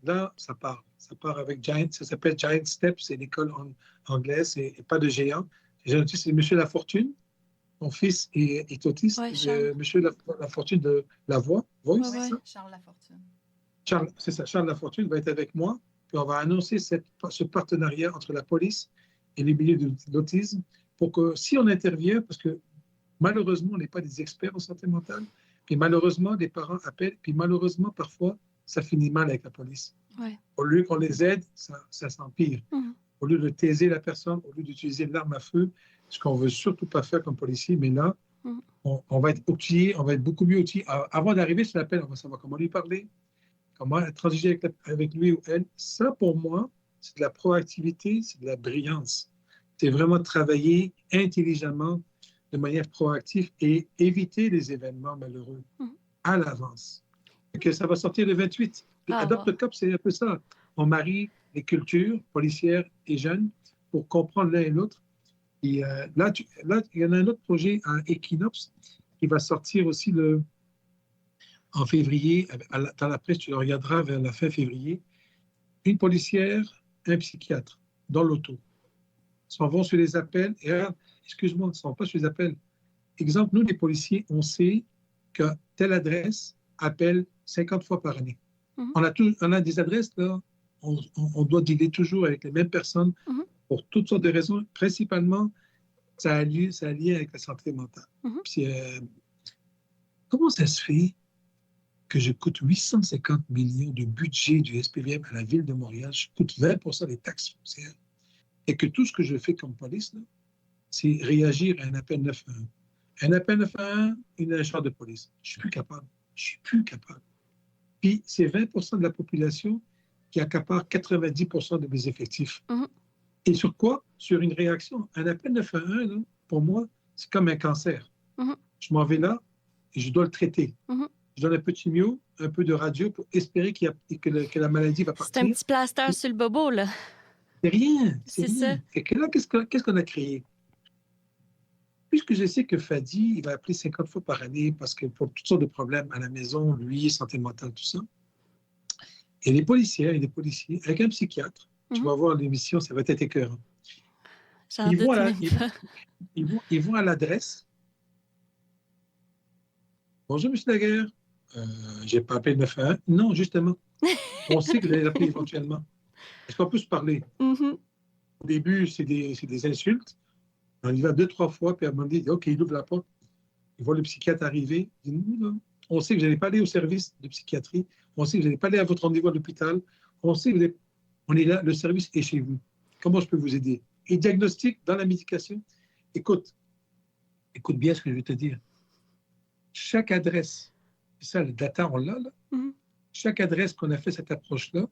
là, ça part. Ça part avec Giant, ça s'appelle Giant Steps, c'est l'école anglaise, et pas de géant. C'est Monsieur Lafortune. Mon fils est autiste. Ouais, Charles. Monsieur Lafortune de La Voix. Ouais, C'est ouais. ça? Charles Lafortune. C'est ça, Charles Lafortune va être avec moi. Puis on va annoncer ce partenariat entre la police et les milieux de l'autisme pour que si on intervient, parce que malheureusement, on n'est pas des experts en santé mentale, puis malheureusement, les parents appellent, puis malheureusement, parfois, ça finit mal avec la police. Ouais. Au lieu qu'on les aide, ça s'empire. Mhm. Au lieu de taiser la personne, au lieu d'utiliser l'arme à feu, ce qu'on ne veut surtout pas faire comme policier, mais là, Mhm. on va être outillé, on va être beaucoup mieux outillé. Avant d'arriver sur l'appel, on va savoir comment lui parler, comment transiger avec lui ou elle. Ça, pour moi, c'est de la proactivité, c'est de la brillance. C'est vraiment travailler intelligemment, de manière proactive et éviter les événements malheureux à l'avance. Que ça va sortir le 28. Adopt Cop, c'est un peu ça. On marie les cultures policières et jeunes pour comprendre l'un et l'autre. Et là, il y en a un autre projet à Equinox qui va sortir aussi en février. Dans la presse, tu le regarderas vers la fin février. Une policière, un psychiatre dans l'auto. Ils s'en vont sur les appels. Et excuse-moi, ils ne sont pas sur les appels. Exemple, nous, les policiers, on sait que telle adresse appelle 50 fois par année. On a des adresses, là, on doit dealer toujours avec les mêmes personnes pour toutes sortes de raisons. Principalement, ça a lié avec la santé mentale. Puis, comment ça se fait que je coûte 850 millions de budget du SPVM à la Ville de Montréal, je coûte 20% des taxes foncières, et que tout ce que je fais comme police, là, c'est réagir à un appel 911. Un appel 911, une agent de police. Je suis plus capable. Puis, c'est 20% de la population qui accapare 90% de mes effectifs. Et sur quoi? Sur une réaction. Un appel 911, là, pour moi, c'est comme un cancer. Je m'en vais là et je dois le traiter. Je donne un peu de chimio, un peu de radio pour espérer que la maladie va partir. C'est un petit plaster sur le bobo, là. C'est rien. C'est rien. ça. Et que là, qu'est-ce qu'on a créé? Puisque je sais que Fadi, il va appeler 50 fois par année parce que pour toutes sortes de problèmes à la maison, lui, santé mentale, tout ça. Et les policières et les policiers, avec un psychiatre, tu vas voir l'émission, ça va être écœurant. Ils vont à l'adresse. Bonjour, M. Daguerre. Je n'ai pas appelé le 911. Non, justement. On sait que vous allez l'appeler éventuellement. Est-ce qu'on peut se parler? Au début, c'est des insultes. On y va 2-3 fois, puis à un moment donné, il dit OK, il ouvre la porte. Il voit le psychiatre arriver. Il dit non, on sait que vous n'allez pas aller au service de psychiatrie. On sait que vous n'allez pas aller à votre rendez-vous à l'hôpital. On sait que on est là, le service est chez vous. Comment je peux vous aider? Et diagnostic dans la médication. Écoute bien ce que je vais te dire. Chaque adresse, c'est ça, le data, on l'a, là. Chaque adresse qu'on a fait cette approche-là,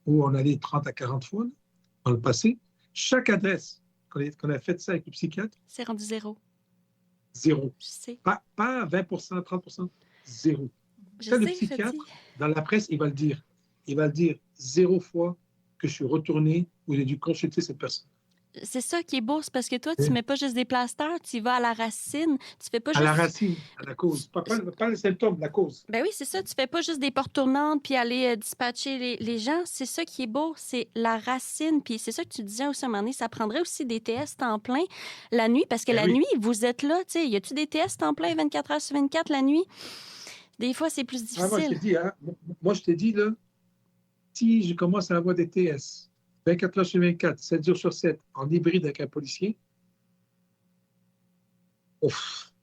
où on allait 30 à 40 fois là, dans le passé, chaque adresse qu'on a fait ça avec le psychiatre, c'est rendu 0. 0. Je sais. Pas 20%, 30%, 0. Je Ça, le sais, psychiatre, Fadi. dans la presse, il va le dire. Il va le dire 0 fois que je suis retourné ou j'ai dû consulter cette personne. C'est ça qui est beau, c'est parce que toi, tu mets pas juste des plasters, tu y vas à la racine. Tu fais pas à juste... la racine, à la cause. Pas le symptôme, la cause. Ben oui, c'est ça. Tu fais pas juste des portes tournantes puis aller dispatcher les gens. C'est ça qui est beau, c'est la racine. Puis c'est ça que tu disais aussi à un moment donné, ça prendrait aussi des TS temps plein la nuit, parce que la nuit, vous êtes là. Tu sais, y a-tu des TS temps plein 24 heures sur 24 la nuit? Des fois, c'est plus difficile. Moi, je t'ai dit, là, si je commence à avoir des TS 24 heures sur 24, 7 jours sur 7, en hybride avec un policier, ouf.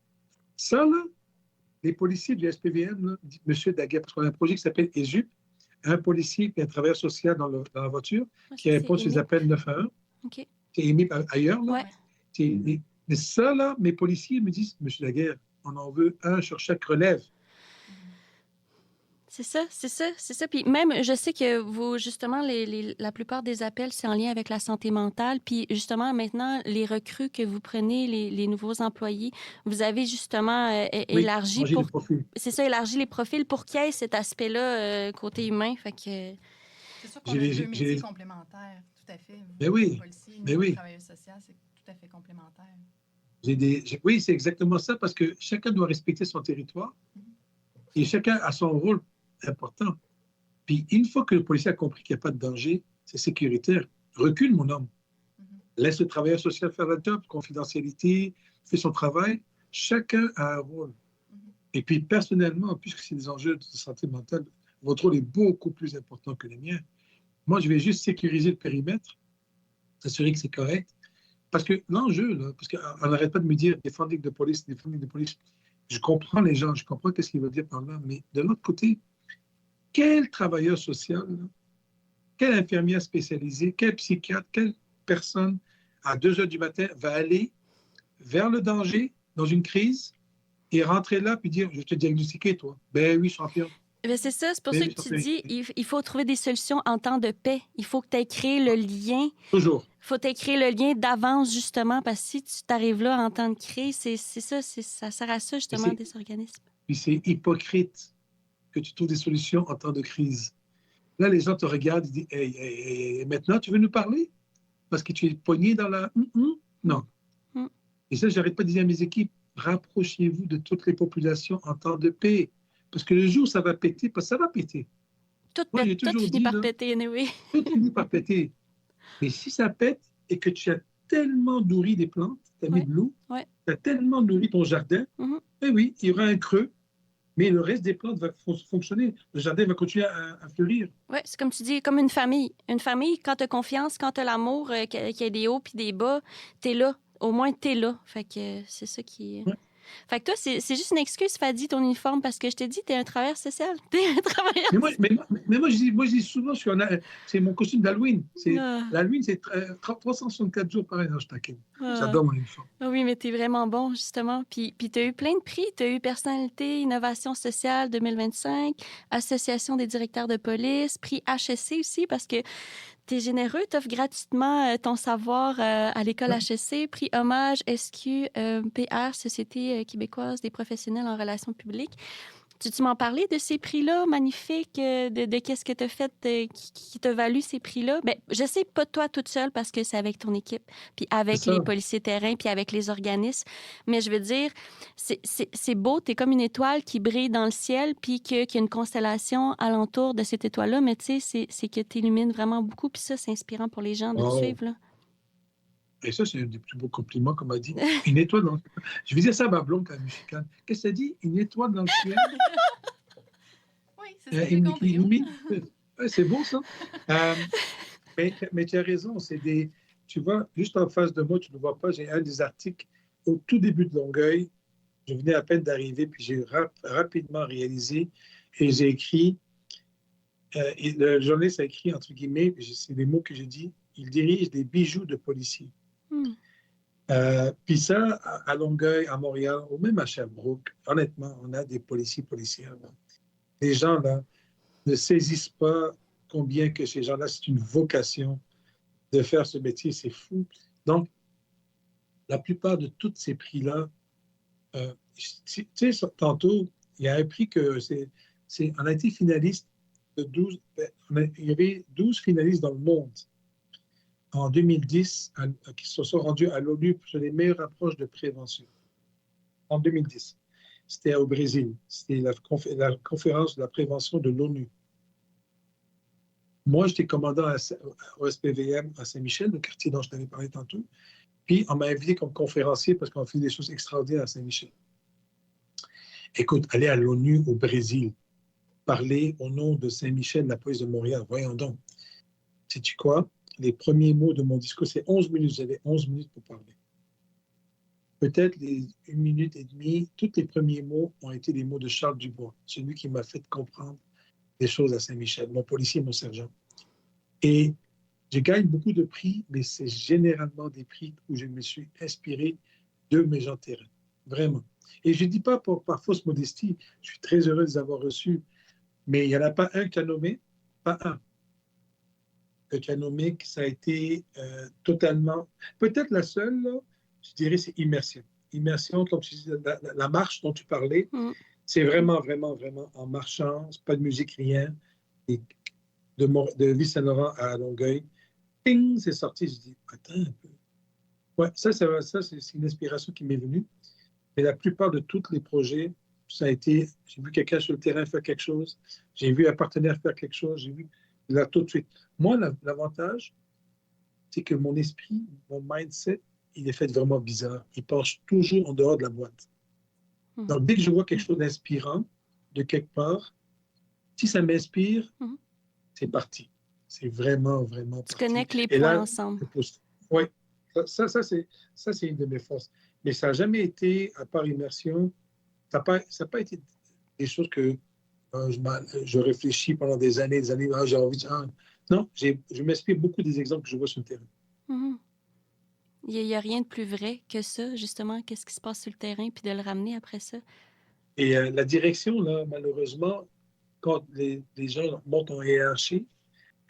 Ça, là, les policiers du SPVM, là, M. Daguerre, parce qu'on a un projet qui s'appelle ESUP, un policier et un travailleur social dans la voiture qui répond sur les appels 911. Okay. C'est émis ailleurs. Là. Ouais. Mais ça, là, mes policiers me disent, M. Daguerre, on en veut un sur chaque relève. C'est ça, c'est ça, c'est ça. Puis même, je sais que vous, justement, la plupart des appels, c'est en lien avec la santé mentale. Puis justement, maintenant, les recrues que vous prenez, les nouveaux employés, vous avez justement Oui, élargi changer de pour... profil. C'est ça, élargi les profils pour qu'il y ait cet aspect-là côté humain. Fait que... C'est sûr qu'on J'ai a les, deux j'ai métiers les- complémentaires, tout à fait. Ben Niveau oui, policier, ben niveau oui. travailleur social, c'est tout à fait complémentaire. Oui, c'est exactement ça, parce que chacun doit respecter son territoire et chacun a son rôle important. Puis une fois que le policier a compris qu'il n'y a pas de danger, c'est sécuritaire. Recule, mon homme. Mhm. Laisse le travailleur social faire le job, confidentialité, fait son travail. Chacun a un rôle. Mhm. Et puis personnellement, puisque c'est des enjeux de santé mentale, votre rôle est beaucoup plus important que les miens. Moi, je vais juste sécuriser le périmètre, s'assurer que c'est correct. Parce que l'enjeu, là, parce qu'on n'arrête pas de me dire défendre de police, défendre de police. Je comprends les gens, je comprends ce qu'ils veulent dire par là, mais de l'autre côté, quel travailleur social, là, quelle infirmière spécialisée, quel psychiatre, quelle personne à 2 heures du matin va aller vers le danger dans une crise et rentrer là puis dire je vais te diagnostiquer, toi. Ben oui, champion. Ben, c'est ça, c'est pour Ben ça oui, que tu champion. dis, il faut trouver des solutions en temps de paix. Il faut que tu aies créé le lien. Toujours. Il faut créer le lien d'avance, justement, parce que si tu t'arrives là en temps de crise, c'est ça, ça sert à ça, justement, des organismes. Puis c'est hypocrite que tu trouves des solutions en temps de crise. Là, les gens te regardent et disent hey, hey, hey, maintenant, tu veux nous parler? Parce que tu es pogné dans la. Non. Mm. Et ça, j'arrête pas de dire à mes équipes rapprochez-vous de toutes les populations en temps de paix. Parce que le jour où ça va péter, parce que ça va péter. Moi, j'ai Tout toujours finit dit, par là, péter, anyway. tout finit par péter. Mais si ça pète et que tu as tellement nourri des plantes, tu as mis de l'eau, Ouais. tu as tellement nourri ton jardin, eh oui, il y aura un creux, mais le reste des plantes va fonctionner. Le jardin va continuer à fleurir. Oui, c'est comme tu dis, comme une famille. Une famille, quand tu as confiance, quand tu as l'amour, qu'il y ait des hauts puis des bas, tu es là. Au moins, tu es là. Fait que c'est ça qui... Ouais. Fait que toi, c'est juste une excuse, Fadi, ton uniforme, parce que je t'ai dit, tu es un travailleur social. Tu es un travailleur Mais moi, je dis souvent, c'est mon costume d'Halloween. Ah. L'Halloween, c'est 364 jours pareil. Non, je taquine. Ah. J'adore mon uniforme. Oui, mais tu es vraiment bon, justement. Puis tu as eu plein de prix. Tu as eu Personnalité, Innovation sociale 2025, Association des directeurs de police, prix HSC aussi, parce que tu es généreux, tu offres gratuitement ton savoir à l'école HSC, prix Hommage SQ PR, Société québécoise des professionnels en relations publiques. Tu m'en parlais de ces prix-là magnifiques, de qu'est-ce que tu as fait qui t'a valu ces prix-là? Bien, je sais pas toi toute seule parce que c'est avec ton équipe, puis avec les policiers terrain, puis avec les organismes. Mais je veux dire, c'est beau, tu es comme une étoile qui brille dans le ciel, puis qu'il y a une constellation alentour de cette étoile-là. Mais tu sais, c'est que tu illumines vraiment beaucoup, puis ça, c'est inspirant pour les gens de te suivre. Là. Et ça, c'est un des plus beaux compliments qu'on m'a dit. Une étoile dans le ciel. Je vais dire ça à ma blonde quand elle me chicane. Qu'est-ce que ça dit? Une étoile dans le ciel? Oui, c'est ce que j'ai compris. C'est beau, ça. Mais tu as raison. Tu vois, juste en face de moi, tu ne le vois pas, j'ai un des articles au tout début de Longueuil. Je venais à peine d'arriver, puis j'ai rapidement réalisé et j'ai écrit. Et le journaliste a écrit, entre guillemets, c'est les mots que j'ai dit, il dirige des bijoux de policiers. Puis ça, à Longueuil, à Montréal, ou même à Sherbrooke, honnêtement, on a des policières. Les gens, là, ne saisissent pas combien que ces gens-là, c'est une vocation de faire ce métier, c'est fou. Donc, la plupart de tous ces prix-là, tu sais, tantôt, il y a un prix que on a été finaliste de 12, il y avait 12 finalistes dans le monde en 2010 qui se sont rendus à l'ONU sur les meilleures approches de prévention. En 2010. C'était au Brésil. C'était la conférence de la prévention de l'ONU. Moi, j'étais commandant au SPVM à Saint-Michel, le quartier dont je t'avais parlé tantôt. Puis, on m'a invité comme conférencier parce qu'on fait des choses extraordinaires à Saint-Michel. Écoute, aller à l'ONU au Brésil, parler au nom de Saint-Michel, la police de Montréal, voyons donc. Sais-tu quoi? Les premiers mots de mon discours, c'est 11 minutes. J'avais 11 minutes pour parler. Peut-être les 1 minute et demie, tous les premiers mots ont été les mots de Charles Dubois, celui qui m'a fait comprendre des choses à Saint-Michel, mon policier, mon sergent. Et je gagne beaucoup de prix, mais c'est généralement des prix où je me suis inspiré de mes gens de terrain. Vraiment. Et je ne dis pas par fausse modestie, je suis très heureux de les avoir reçus. Mais il n'y en a pas un que tu as nommé, pas un que tu as nommé, que ça a été totalement... Peut-être la seule, là, je dirais, c'est immersion. Immersion, comme tu dis, la marche dont tu parlais, c'est vraiment, vraiment, vraiment en marchant, c'est pas de musique, rien. Et de Ville-Saint-Laurent à Longueuil, ping, c'est sorti. Je dis, attends un peu. Ouais, ça c'est une inspiration qui m'est venue. Mais la plupart de tous les projets, ça a été, j'ai vu quelqu'un sur le terrain faire quelque chose, j'ai vu un partenaire faire quelque chose, j'ai vu là tout de suite. Moi, l'avantage, c'est que mon esprit, mon mindset, il est fait vraiment bizarre. Il penche toujours en dehors de la boîte. Donc, dès que je vois quelque chose d'inspirant de quelque part, si ça m'inspire, c'est parti. C'est vraiment, vraiment parti. Tu connectes les Et points là, ensemble. Oui, ça c'est une de mes forces. Mais ça n'a jamais été, à part immersion, ça n'a pas été des choses que je réfléchis pendant des années, j'ai envie de... Non, je m'inspire beaucoup des exemples que je vois sur le terrain. Mm-hmm. Il n'y a rien de plus vrai que ça, justement, qu'est-ce qui se passe sur le terrain, puis de le ramener après ça. Et la direction, là, malheureusement, quand les gens montent en hiérarchie,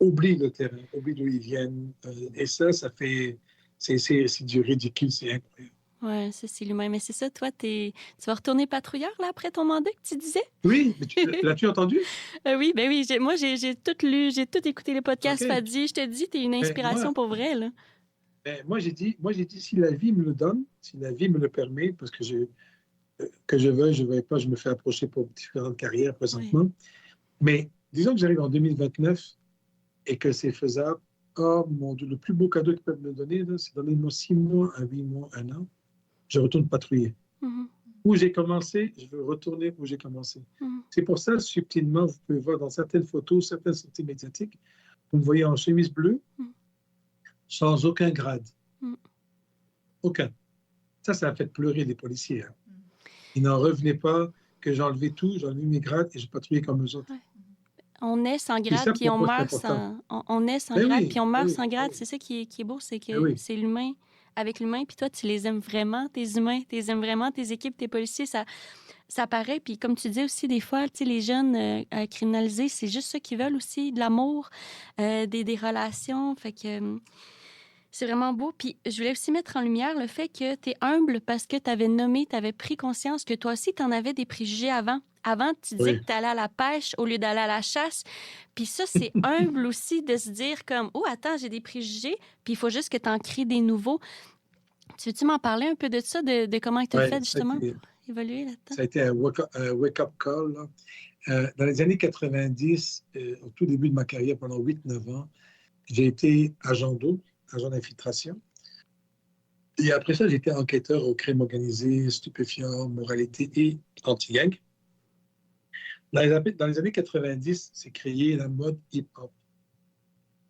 oublient le terrain, oublient d'où ils viennent. Et ça fait... C'est du ridicule, c'est incroyable. Oui, ça, c'est l'humain. Mais c'est ça, toi, tu vas retourner patrouilleur, là, après ton mandat que tu disais? Oui, mais l'as-tu entendu? Oui, ben oui. Moi, j'ai tout lu, j'ai tout écouté les podcasts Okay. Fadi. Je te dis, t'es une inspiration pour vrai, là. Moi, j'ai dit, si la vie me le donne, si la vie me le permet, parce que je veuille pas, je me fais approcher pour différentes carrières présentement. Oui. Mais disons que j'arrive en 2029 et que c'est faisable. Oh mon Dieu, le plus beau cadeau qu'ils peuvent me donner, c'est donner-moi 6 mois à 8 mois, 1 an. Je retourne patrouiller. Mm-hmm. Où j'ai commencé, je veux retourner où j'ai commencé. Mm-hmm. C'est pour ça, subtilement, vous pouvez voir dans certaines photos, certaines sorties médiatiques, vous me voyez en chemise bleue, sans aucun grade. Aucun. Ça a fait pleurer les policiers. Hein. Ils n'en revenaient pas que j'ai enlevé tout, j'ai enlevé mes grades et j'ai patrouillé comme eux autres. Ouais. On naît sans grade, puis on meurt sans... On naît sans grade, puis on meurt sans grade. C'est ça qui est beau, c'est que c'est l'humain avec l'humain, puis toi, tu les aimes vraiment, tes humains, tu les aimes vraiment, tes équipes, tes policiers, ça paraît. Puis comme tu dis aussi, des fois, tu sais, les jeunes criminalisés, c'est juste ça qu'ils veulent aussi, de l'amour, des relations. Fait que c'est vraiment beau. Puis je voulais aussi mettre en lumière le fait que tu es humble parce que tu avais pris conscience que toi aussi, tu en avais des préjugés avant. Avant, tu disais que tu allais à la pêche au lieu d'aller à la chasse. Puis ça, c'est humble aussi de se dire comme « Oh, attends, j'ai des préjugés. » Puis il faut juste que tu en crées des nouveaux. Tu veux-tu m'en parler un peu de ça, de comment tu as fait justement pour évoluer là-dedans? Ça a été un wake-up call. Là. Dans les années 90, au tout début de ma carrière, pendant 8-9 ans, j'ai été agent d'eau, agent d'infiltration. Et après ça, j'étais enquêteur au crime organisé, stupéfiant, moralité et anti-gang. Dans les années 90, c'est créé la mode hip-hop.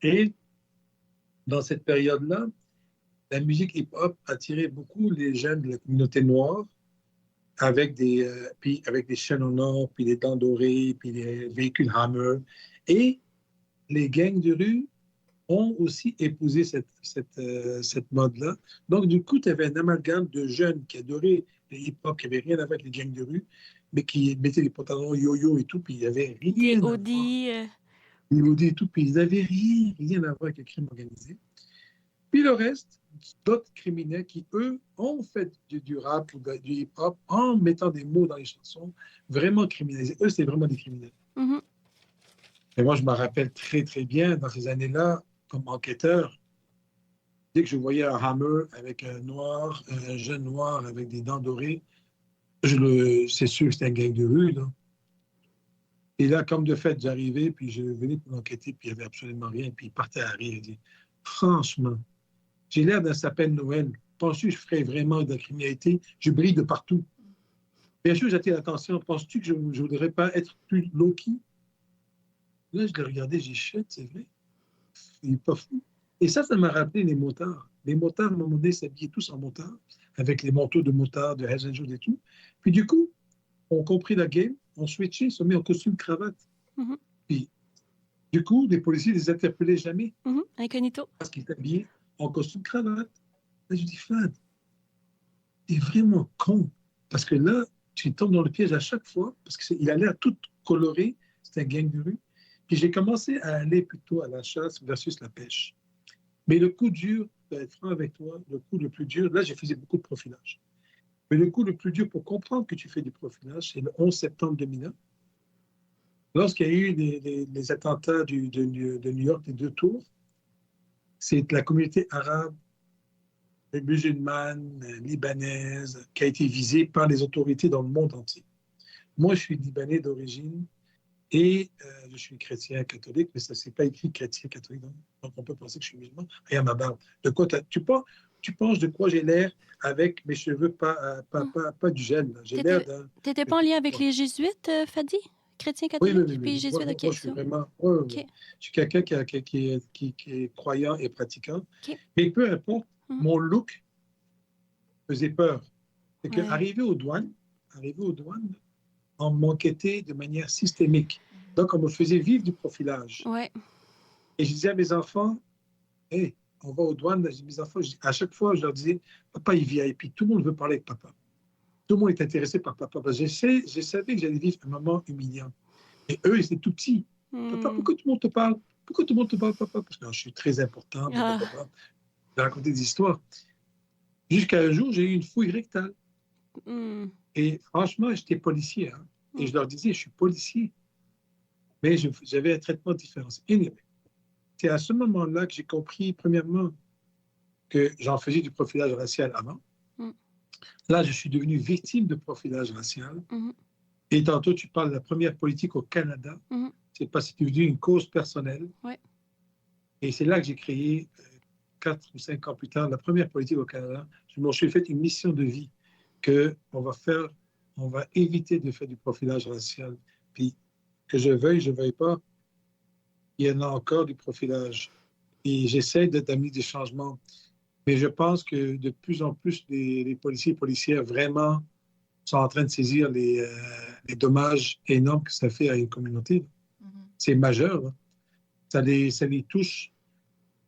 Et dans cette période-là, la musique hip-hop attirait beaucoup les jeunes de la communauté noire avec des chaînes en or, puis des dents dorées, puis des véhicules Hammer. Et les gangs de rue ont aussi épousé cette mode-là. Donc, du coup, tu avais un amalgame de jeunes qui adoraient les hip-hop, qui n'avaient rien à voir avec les gangs de rue, mais qui mettaient des pantalons yo-yo et tout, puis il n'y avait rien à voir. Des Audi et tout, puis ils n'avaient rien à voir avec le crime organisé. Puis le reste, d'autres criminels qui, eux, ont fait du rap ou du hip-hop en mettant des mots dans les chansons, vraiment criminalisés. Eux, c'est vraiment des criminels. Mm-hmm. Et moi, je me rappelle très, très bien, dans ces années-là, comme enquêteur, dès que je voyais un Hammer avec un jeune noir avec des dents dorées, c'est sûr que c'était un gang de rue, là. Et là, comme de fait, j'arrivais, puis je venais pour l'enquêter, puis il n'y avait absolument rien, puis il partait à rire. Il dit, franchement, j'ai l'air d'un sapin de Noël. Penses-tu que je ferais vraiment de la criminalité? Je brille de partout. Bien sûr, j'attire l'attention. Penses-tu que je ne voudrais pas être plus low-key? Là, je l'ai regardé, j'ai dit, shit, c'est vrai. Il n'est pas fou. Et ça m'a rappelé les motards. Les motards, à un moment donné, s'habillaient tous en motard, avec les manteaux de motard, de Hells Angels et tout. Puis du coup, on a compris la game, on switchait, se met en costume cravate. Mm-hmm. Puis du coup, les policiers ne les interpellaient jamais. Mm-hmm. Incognito. Parce qu'ils étaient habillés en costume cravate. Là, je dis, Fad, t'es vraiment con. Parce que là, tu tombes dans le piège à chaque fois, parce qu'il a l'air tout coloré. c'était un gang de rue. Puis j'ai commencé à aller plutôt à la chasse versus la pêche. Mais le coup dur, pour être franc avec toi, le coup le plus dur, là, j'ai fait beaucoup de profilage. Mais le coup le plus dur pour comprendre que tu fais du profilage, c'est le 11 septembre 2001. Lorsqu'il y a eu les attentats de New York, les 2 tours, c'est la communauté arabe, musulmane, libanaise, qui a été visée par les autorités dans le monde entier. Moi, je suis libanais d'origine et je suis chrétien catholique, mais ça ne s'est pas écrit chrétien catholique, donc on peut penser que je suis musulman. Regarde ma barbe. De quoi tu penses de quoi j'ai l'air avec mes cheveux pas du gel. Là. J'ai l'air d'un... Tu n'étais pas en lien avec les jésuites, Fadi? Chrétien Oui, catholique? Puis oui. jésuite, Moi, OK. je suis vraiment... Je suis quelqu'un qui est croyant et pratiquant. OK. Mais peu importe, mon look faisait peur. C'est Ouais. qu'arriver aux douanes, on m'enquêtait de manière systémique. Donc, on me faisait vivre du profilage. Ouais. Et je disais à mes enfants, hey, on va aux douanes. Mes enfants, à chaque fois, je leur disais, papa, il vient. Et puis, tout le monde veut parler avec papa. Tout le monde est intéressé par papa. Parce que je savais que j'allais vivre un moment humiliant. Et eux, ils étaient tout petits. Papa, pourquoi tout le monde te parle? Pourquoi tout le monde te parle, papa? Parce que je suis très important. J'ai raconté des histoires. Jusqu'à un jour, j'ai eu une fouille rectale. Et franchement, j'étais policier. Hein? Et je leur disais, je suis policier. Mais j'avais un traitement différent. Anyway, c'est à ce moment-là que j'ai compris, premièrement, que j'en faisais du profilage racial avant. Là, je suis devenu victime de profilage racial. Et tantôt, tu parles de la première politique au Canada. C'est parce que c'est devenu une cause personnelle. Ouais. Et c'est là que j'ai créé, 4 ou 5 ans plus tard, la première politique au Canada. Je me suis fait une mission de vie qu'on va éviter de faire du profilage racial. Puis, que je veuille pas, il y en a encore du profilage. Et j'essaie d'amener des changements. Mais je pense que de plus en plus, les policiers et policières vraiment sont en train de saisir les dommages énormes que ça fait à une communauté. C'est majeur. Là. Ça les touche.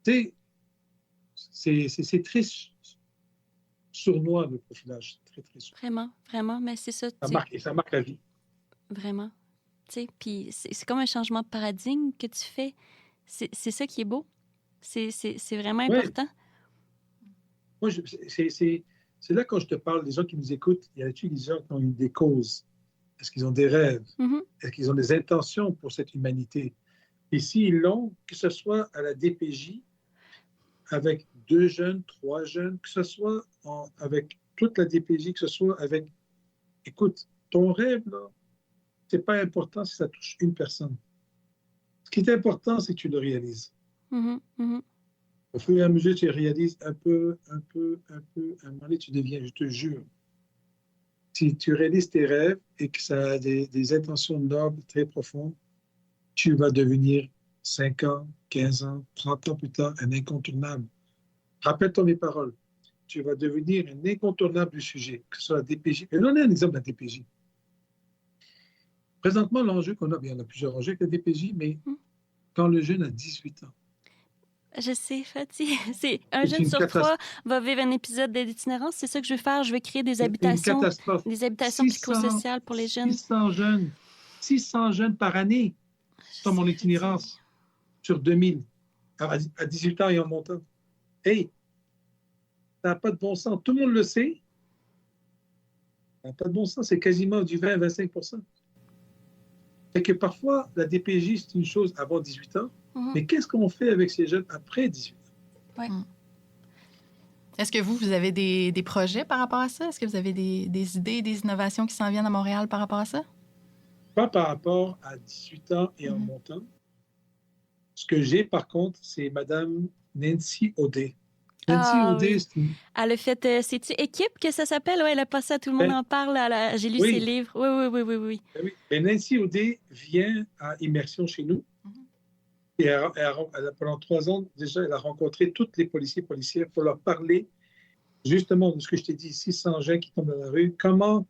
Tu sais, c'est très sournois, le profilage. Très, très sournois. Vraiment. Mais c'est ça. Ça marque la vie. Vraiment. Puis c'est comme un changement de paradigme que tu fais. C'est ça qui est beau. C'est vraiment important. Moi, c'est là quand je te parle des gens qui nous écoutent, il y a des gens qui ont eu des causes. Est-ce qu'ils ont des rêves? Est-ce qu'ils ont des intentions pour cette humanité? Et s'ils l'ont, que ce soit à la DPJ, avec 2 jeunes, 3 jeunes, que ce soit avec toute la DPJ, que ce soit avec... Écoute, ton rêve, là, c'est pas important si ça touche une personne. Ce qui est important, c'est que tu le réalises. Au fur et à mesure, tu réalises un peu, à un moment donné, tu deviens, je te jure. Si tu réalises tes rêves et que ça a des intentions nobles, très profondes, tu vas devenir 5 ans, 15 ans, 30 ans plus tard, un incontournable. Rappelle-toi mes paroles. Tu vas devenir un incontournable du sujet, que ce soit la DPJ. Et là, on a un exemple de la DPJ. Présentement, l'enjeu qu'on a, bien, il y en a plusieurs enjeux avec la DPJ, mais quand le jeune a 18 ans, je sais, Fatih. C'est un jeune sur 3 va vivre un épisode d'itinérance. C'est ça que je veux faire. Je veux créer des habitations psychosociales pour les jeunes. 600 jeunes par année sont mon itinérance sur 2000, à 18 ans et en montant. Hey, ça n'a pas de bon sens. Tout le monde le sait. Ça n'a pas de bon sens. C'est quasiment du 20-25%. Fait que parfois, la DPJ, c'est une chose avant 18 ans. Mais qu'est-ce qu'on fait avec ces jeunes après 18 ans? Ouais. Est-ce que vous avez des projets par rapport à ça? Est-ce que vous avez des idées, des innovations qui s'en viennent à Montréal par rapport à ça? Pas par rapport à 18 ans et en montant. Ce que j'ai, par contre, c'est Mme Nancy Audet. Nancy Audet, c'est une... Elle a fait, c'est-tu Équipe que ça s'appelle? Oui, elle a passé à Tout le monde en parle. J'ai lu ses livres. Oui. Et Nancy Audet vient à Immersion chez nous. Et pendant 3 ans, déjà, elle a rencontré tous les policiers et policières pour leur parler justement de ce que je t'ai dit, 600 jeunes qui tombent dans la rue, comment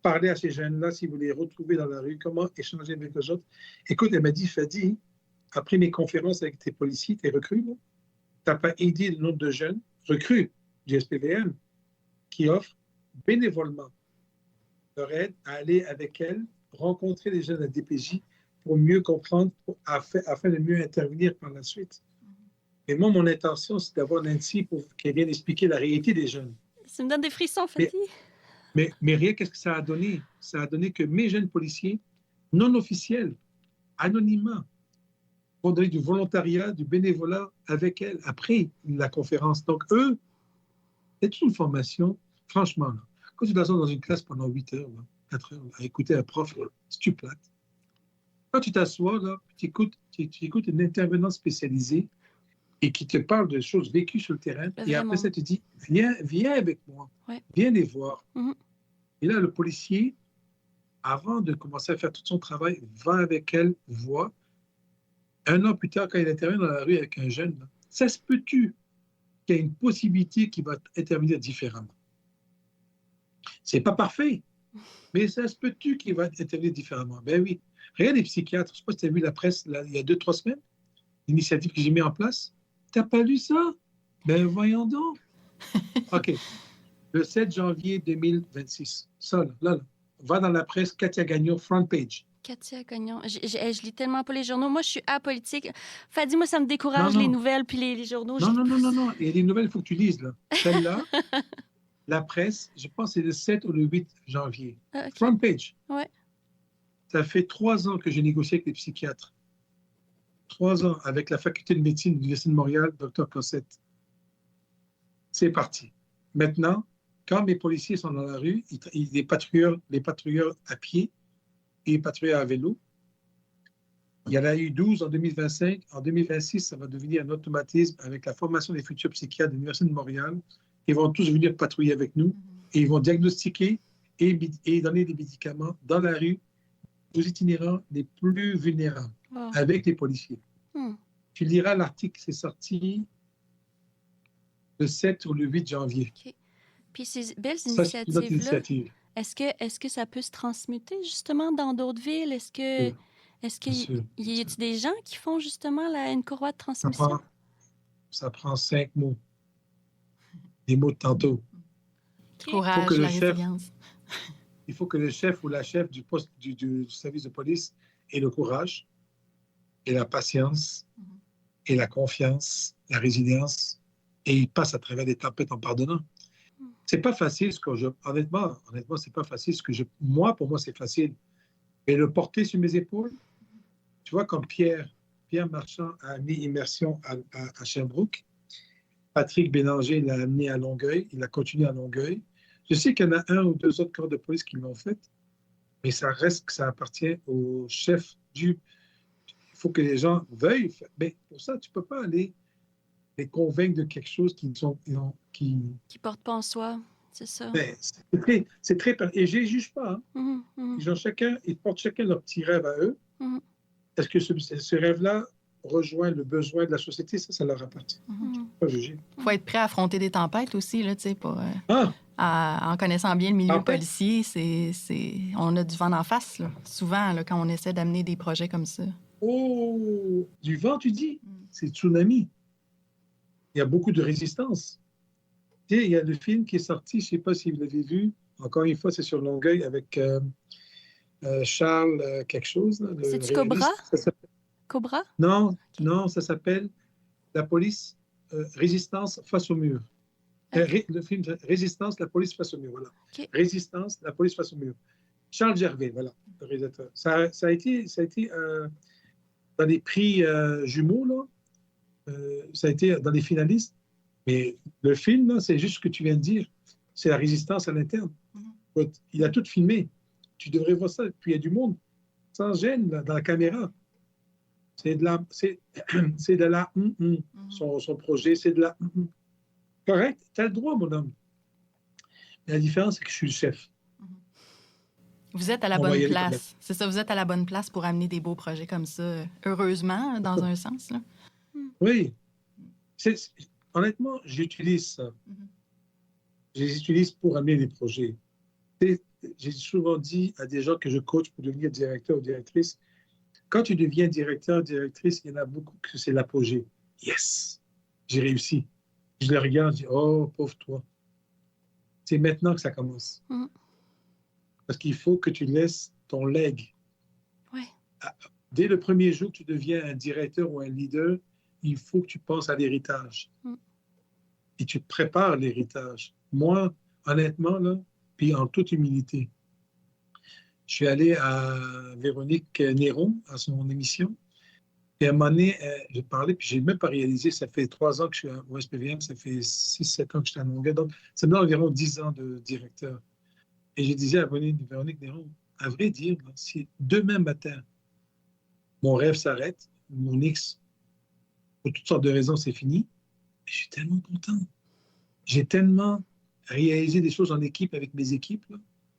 parler à ces jeunes-là si vous les retrouvez dans la rue, comment échanger avec eux autres. Écoute, elle m'a dit, Fadi, après mes conférences avec tes policiers, tes recrues, tu n'as pas aidé le nombre de jeunes recrues du SPVM qui offrent bénévolement leur aide à aller avec elles, rencontrer les jeunes à DPJ pour mieux comprendre, afin de mieux intervenir par la suite. Et moi, mon intention, c'est d'avoir Nancy pour qu'elle vienne expliquer la réalité des jeunes. Ça me donne des frissons, Fatih. Mais rien, qu'est-ce que ça a donné? Ça a donné que mes jeunes policiers, non officiels, anonymement, vont donner du volontariat, du bénévolat avec elle après la conférence. Donc, eux, c'est toute une formation, franchement. Là, quand tu t'assois dans une classe pendant 8 heures, là, 4 heures, à écouter un prof, là, c'est tu plate. Quand tu t'assois, là, tu écoutes une intervenante spécialisée et qui te parle de choses vécues sur le terrain, et après ça, tu dis, viens avec moi, viens les voir. Et là, le policier, avant de commencer à faire tout son travail, va avec elle, voit. Un an plus tard, quand il intervient dans la rue avec un jeune, là, ça se peut-tu qu'il y a une possibilité qu'il va intervenir différemment? C'est pas parfait, mais ça se peut-tu qu'il va intervenir différemment? Ben oui. Regarde les psychiatres. Je ne sais pas si tu as vu la presse là, il y a 2-3 semaines, l'initiative que j'ai mise en place. Tu n'as pas lu ça? Ben voyons donc. OK. Le 7 janvier 2026. Ça, là. Va dans la presse, Katia Gagnon, front page. Katia Gagnon. Je lis tellement pas les journaux. Moi, je suis apolitique. Fadi, moi, ça me décourage, les nouvelles puis les journaux. Non. Il y a des nouvelles, il faut que tu lises. Là. Celle-là, la presse, je pense que c'est le 7 ou le 8 janvier. Okay. Front page. Ouais. Ça fait 3 ans que j'ai négocié avec les psychiatres. 3 ans avec la faculté de médecine de l'Université de Montréal, Dr Cossette. C'est parti. Maintenant, quand mes policiers sont dans la rue, les patrouilleurs à pied et les patrouilleurs à vélo, il y en a eu 12 en 2025. En 2026, ça va devenir un automatisme avec la formation des futurs psychiatres de l'Université de Montréal. Ils vont tous venir patrouiller avec nous et ils vont diagnostiquer et donner des médicaments dans la rue aux itinérants les plus vulnérables avec les policiers. Tu liras l'article, c'est sorti le 7 ou le 8 janvier. Okay. Puis ces belles initiatives-là, est-ce que ça peut se transmuter justement dans d'autres villes? Est-ce qu'il y a des gens qui font justement une courroie de transmission? Ça prend 5 mots. Des mots de tantôt. Courage, la résilience. Il faut que le chef ou la chef du poste du service de police ait le courage et la patience et la confiance, la résilience, et il passe à travers des tempêtes en pardonnant. C'est pas facile honnêtement, c'est pas facile pour moi, c'est facile. Mais le porter sur mes épaules, tu vois, comme Pierre Marchand a amené Immersion à Sherbrooke, Patrick Bélanger l'a amené à Longueuil, il a continué à Longueuil. Je sais qu'il y en a 1 ou 2 autres corps de police qui l'ont fait, mais ça reste que ça appartient au chef il faut que les gens veuillent. Mais pour ça, tu ne peux pas aller les convaincre de quelque chose qui porte pas en soi, c'est ça. Mais c'est très et je les juge pas. Ils portent chacun leur petit rêve à eux. Est-ce que ce rêve-là rejoint le besoin de la société? Ça leur appartient. Je ne peux pas juger. Il faut être prêt à affronter des tempêtes aussi, là, tu sais, en connaissant bien le milieu policier, on a du vent en face, là, souvent, là, quand on essaie d'amener des projets comme ça. Oh, du vent, tu dis? C'est tsunami. Il y a beaucoup de résistance. Tu sais, il y a le film qui est sorti, je ne sais pas si vous l'avez vu, encore une fois, c'est sur Longueuil avec Charles quelque chose. C'est-tu Cobra? Cobra? Non, ça s'appelle La police, résistance face au mur. Le film Résistance, la police face au mur, voilà. Okay. Résistance, la police face au mur. Charles Gervais, voilà, le réalisateur. Ça a été dans les prix jumeaux, là. Ça a été dans les finalistes. Mais le film, là, c'est juste ce que tu viens de dire. C'est la résistance à l'interne. Il a tout filmé. Tu devrais voir ça. Puis il y a du monde sans gêne là, dans la caméra. C'est de la son projet, c'est de la correct, tu as le droit, mon homme. Mais la différence, c'est que je suis le chef. Vous êtes à la bonne place. C'est ça, vous êtes à la bonne place pour amener des beaux projets comme ça, heureusement, dans un sens. Là. Oui. Honnêtement, j'utilise ça. Je les utilise pour amener des projets. J'ai souvent dit à des gens que je coach pour devenir directeur ou directrice, quand tu deviens directeur, directrice, il y en a beaucoup que c'est l'apogée. Yes, j'ai réussi. Je le regarde, je dis, oh, pauvre toi. C'est maintenant que ça commence. Parce qu'il faut que tu laisses ton legs dès le premier jour que tu deviens un directeur ou un leader, il faut que tu penses à l'héritage. Et tu te prépares l'héritage. Moi, honnêtement, là, puis en toute humilité, je suis allé à Véronique Néron, à son émission. Et à un moment donné, j'ai parlé, puis je n'ai même pas réalisé, ça fait 3 ans que je suis au SPVM, ça fait 6-7 ans que je suis à Longueuil. Donc, ça me donne environ 10 ans de directeur. Et je disais à Véronique Néron, à vrai dire, si demain matin, mon rêve s'arrête, mon X, pour toutes sortes de raisons, c'est fini, je suis tellement content. J'ai tellement réalisé des choses en équipe avec mes équipes. Là.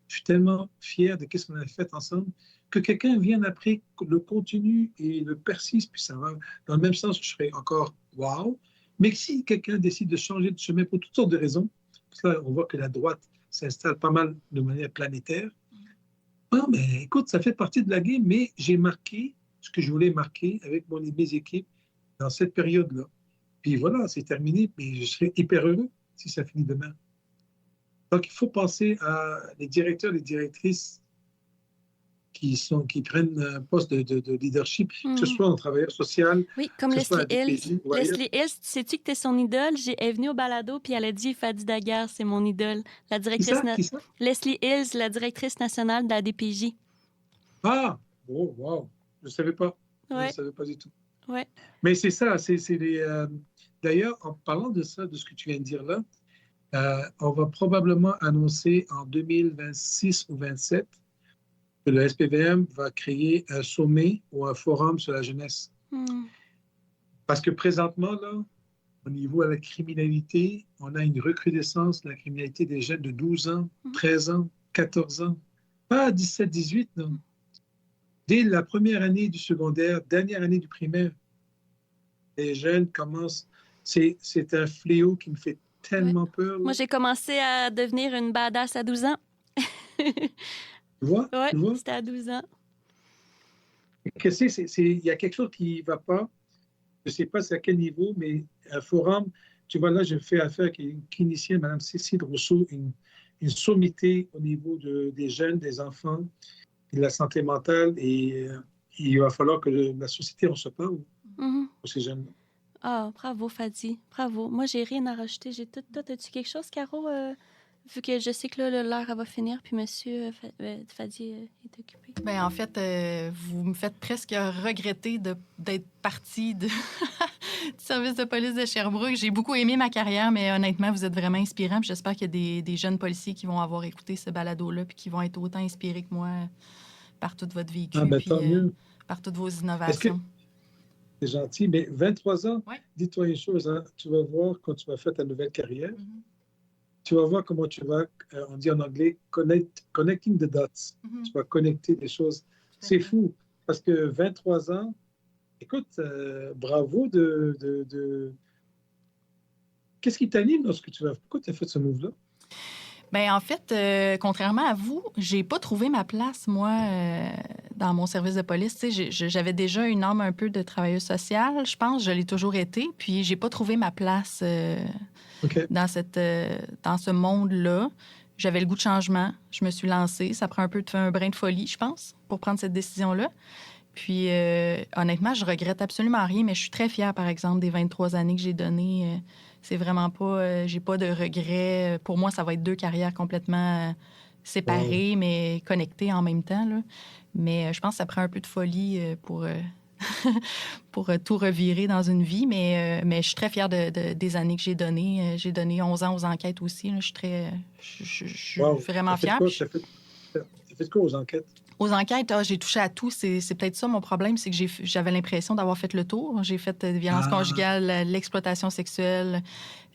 Je suis tellement fier de ce qu'on a fait ensemble que quelqu'un vienne après, le continue et le persiste, puis ça va dans le même sens, je serais encore wow. Mais si quelqu'un décide de changer de chemin pour toutes sortes de raisons, parce que là, on voit que la droite s'installe pas mal de manière planétaire. Non, mais écoute, ça fait partie de la game, mais j'ai marqué ce que je voulais marquer avec mes équipes dans cette période-là. Puis voilà, c'est terminé, mais je serais hyper heureux si ça finit demain. Donc, il faut penser à les directeurs, les directrices qui prennent un poste de leadership, que ce soit en travailleur social. Oui, comme Leslie Hills. Leslie Hills, sais-tu que tu es son idole? Elle est venue au balado, puis elle a dit Fadi Daguerre, c'est mon idole. La directrice Qui ça? Leslie Hills, la directrice nationale de la DPJ. Ah! Oh, wow! Je ne savais pas. Ouais. Je ne savais pas du tout. Ouais. Mais c'est ça. D'ailleurs, en parlant de ça, de ce que tu viens de dire là, on va probablement annoncer en 2026 ou 2027 que le SPVM va créer un sommet ou un forum sur la jeunesse. Parce que présentement, là, au niveau de la criminalité, on a une recrudescence de la criminalité des jeunes de 12 ans, 13 ans, 14 ans, pas 17, 18, non. Dès la première année du secondaire, dernière année du primaire, les jeunes commencent... C'est un fléau qui me fait tellement peur. Là. Moi, j'ai commencé à devenir une badass à 12 ans. Tu vois? Oui, c'était à 12 ans. Il y a quelque chose qui ne va pas. Je ne sais pas c'est à quel niveau, mais un forum, tu vois, là, je fais affaire avec une clinicienne, Mme Cécile Rousseau, une sommité au niveau des jeunes, des enfants, de la santé mentale, et il va falloir que la société, on se parle pour ces jeunes-là. Ah, bravo, Fadi. Bravo. Moi, j'ai rien à rajouter. J'ai tout. Toi, as-tu quelque chose, Caro? Vu que je sais que là, l'heure, elle va finir, puis monsieur Fadi est occupé. Bien, en fait, vous me faites presque regretter d'être partie du service de police de Sherbrooke. J'ai beaucoup aimé ma carrière, mais honnêtement, vous êtes vraiment inspirant. Puis j'espère qu'il y a des jeunes policiers qui vont avoir écouté ce balado-là puis qui vont être autant inspirés que moi par tout votre vécu puis par toutes vos innovations. C'est gentil, mais 23 ans, ouais. Dis-toi une chose, hein, tu vas voir quand tu vas faire ta nouvelle carrière, tu vas voir comment tu vas, on dit en anglais, connecting the dots. Tu vas connecter des choses. C'est fou, parce que 23 ans, écoute, bravo Qu'est-ce qui t'anime dans ce que tu vas... Pourquoi tu as fait ce move-là? Bien, en fait, contrairement à vous, j'ai pas trouvé ma place, moi, dans mon service de police. Tu sais, j'avais déjà une âme un peu de travailleuse sociale, je pense. Je l'ai toujours été. Puis, j'ai pas trouvé ma place dans ce monde-là. J'avais le goût de changement. Je me suis lancée. Ça prend un brin de folie, je pense, pour prendre cette décision-là. Puis, honnêtement, je regrette absolument rien, mais je suis très fière, par exemple, des 23 années que j'ai données. C'est vraiment pas... j'ai pas de regrets. Pour moi, ça va être 2 carrières complètement séparées, mais connectées en même temps. Là. Mais je pense que ça prend un peu de folie pour tout revirer dans une vie. Mais je suis très fière des années que j'ai données. J'ai donné 11 ans aux enquêtes aussi. Là. Je suis vraiment fière. Tu fait quoi aux enquêtes? Aux enquêtes, j'ai touché à tout. C'est peut-être ça mon problème, c'est que j'avais l'impression d'avoir fait le tour. J'ai fait violence conjugale, l'exploitation sexuelle,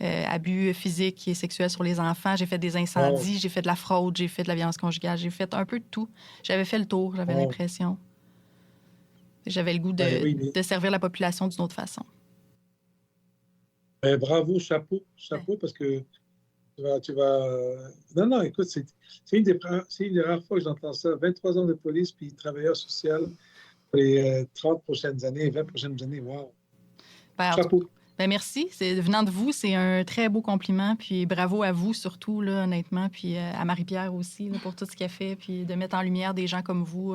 abus physiques et sexuels sur les enfants. J'ai fait des incendies, j'ai fait de la fraude, j'ai fait de la violence conjugale. J'ai fait un peu de tout. J'avais fait le tour, j'avais l'impression. J'avais le goût de servir la population d'une autre façon. Bravo, chapeau, parce que tu vas... Non, écoute, c'est une des rares fois que j'entends ça. 23 ans de police, puis travailleur social pour les 30 prochaines années, 20 prochaines années. Wow! Chapeau! Merci. Venant de vous, c'est un très beau compliment. Puis bravo à vous, surtout, là, honnêtement. Puis à Marie-Pierre aussi, là, pour tout ce qu'elle fait. Puis de mettre en lumière des gens comme vous,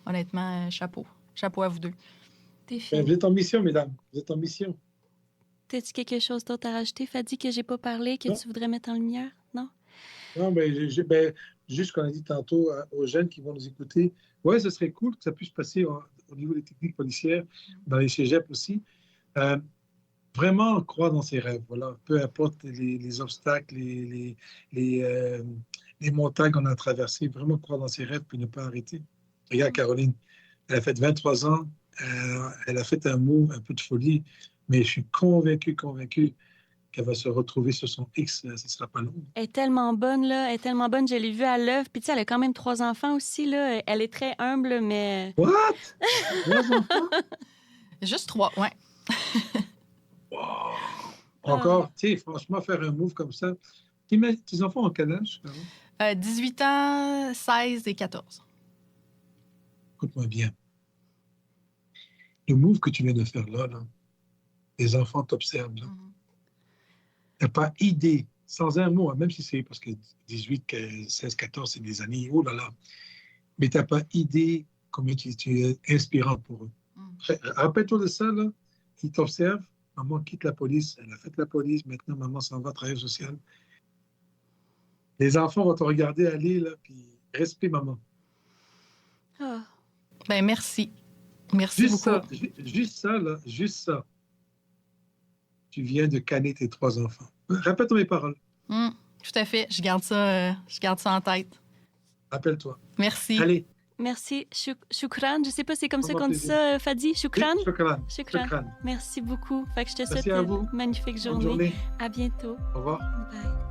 honnêtement, chapeau. chapeau à vous deux. T'es Ben, fine. vous êtes en mission, mesdames. Vous êtes en mission. T'as-tu quelque chose d'autre à rajouter, Fadi, que j'ai pas parlé, que Non. tu voudrais mettre en lumière? Non? Non, mais juste qu'on a dit tantôt aux jeunes qui vont nous écouter, ouais, ce serait cool que ça puisse passer au niveau des techniques policières, dans les cégeps aussi. Vraiment croire dans ses rêves, voilà. Peu importe les obstacles, les montagnes qu'on a traversées, vraiment croire dans ses rêves puis ne pas arrêter. Regarde Caroline, elle a fait 23 ans, elle a fait un mot, un peu de folie, mais je suis convaincu qu'elle va se retrouver sur son X, ce ne sera pas long. Elle est tellement bonne, là. Elle est tellement bonne. Je l'ai vue à l'œuvre. Puis, tu sais, elle a quand même 3 enfants aussi, là. Elle est très humble, mais... What? 3 enfants? Juste 3, ouais. Wow. Encore, tu sais, franchement, faire un move comme ça. Tes enfants ont quel âge, Caroline? 18 ans, 16 et 14. Écoute-moi bien. Le move que tu viens de faire là, les enfants t'observent. Là. Tu n'as pas idée, sans un mot, même si c'est parce que 18, 16, 14, c'est des années, oh là là. Mais tu n'as pas idée combien tu es inspirant pour eux. Rappelle-toi de ça, là. Ils t'observent. Maman quitte la police. Elle a fait la police. Maintenant, maman s'en va travailler social. Les enfants vont te regarder aller, là, puis respect, maman. Oh. Ben merci. Merci Juste beaucoup. ça, juste ça, là, juste ça. Tu viens de canner tes 3 enfants. Répète mes paroles. Tout à fait. Je garde ça en tête. Rappelle-toi. Merci. Allez. Merci. Shukran. Je sais pas, c'est comme ça Vraiment qu'on dit plaisir. ça, Fadi. Shukran. Shukran. Shukran. Shukran. Merci beaucoup. Fait que je te Merci souhaite à une vous. magnifique Bonne journée. journée. À bientôt. Au revoir. Bye.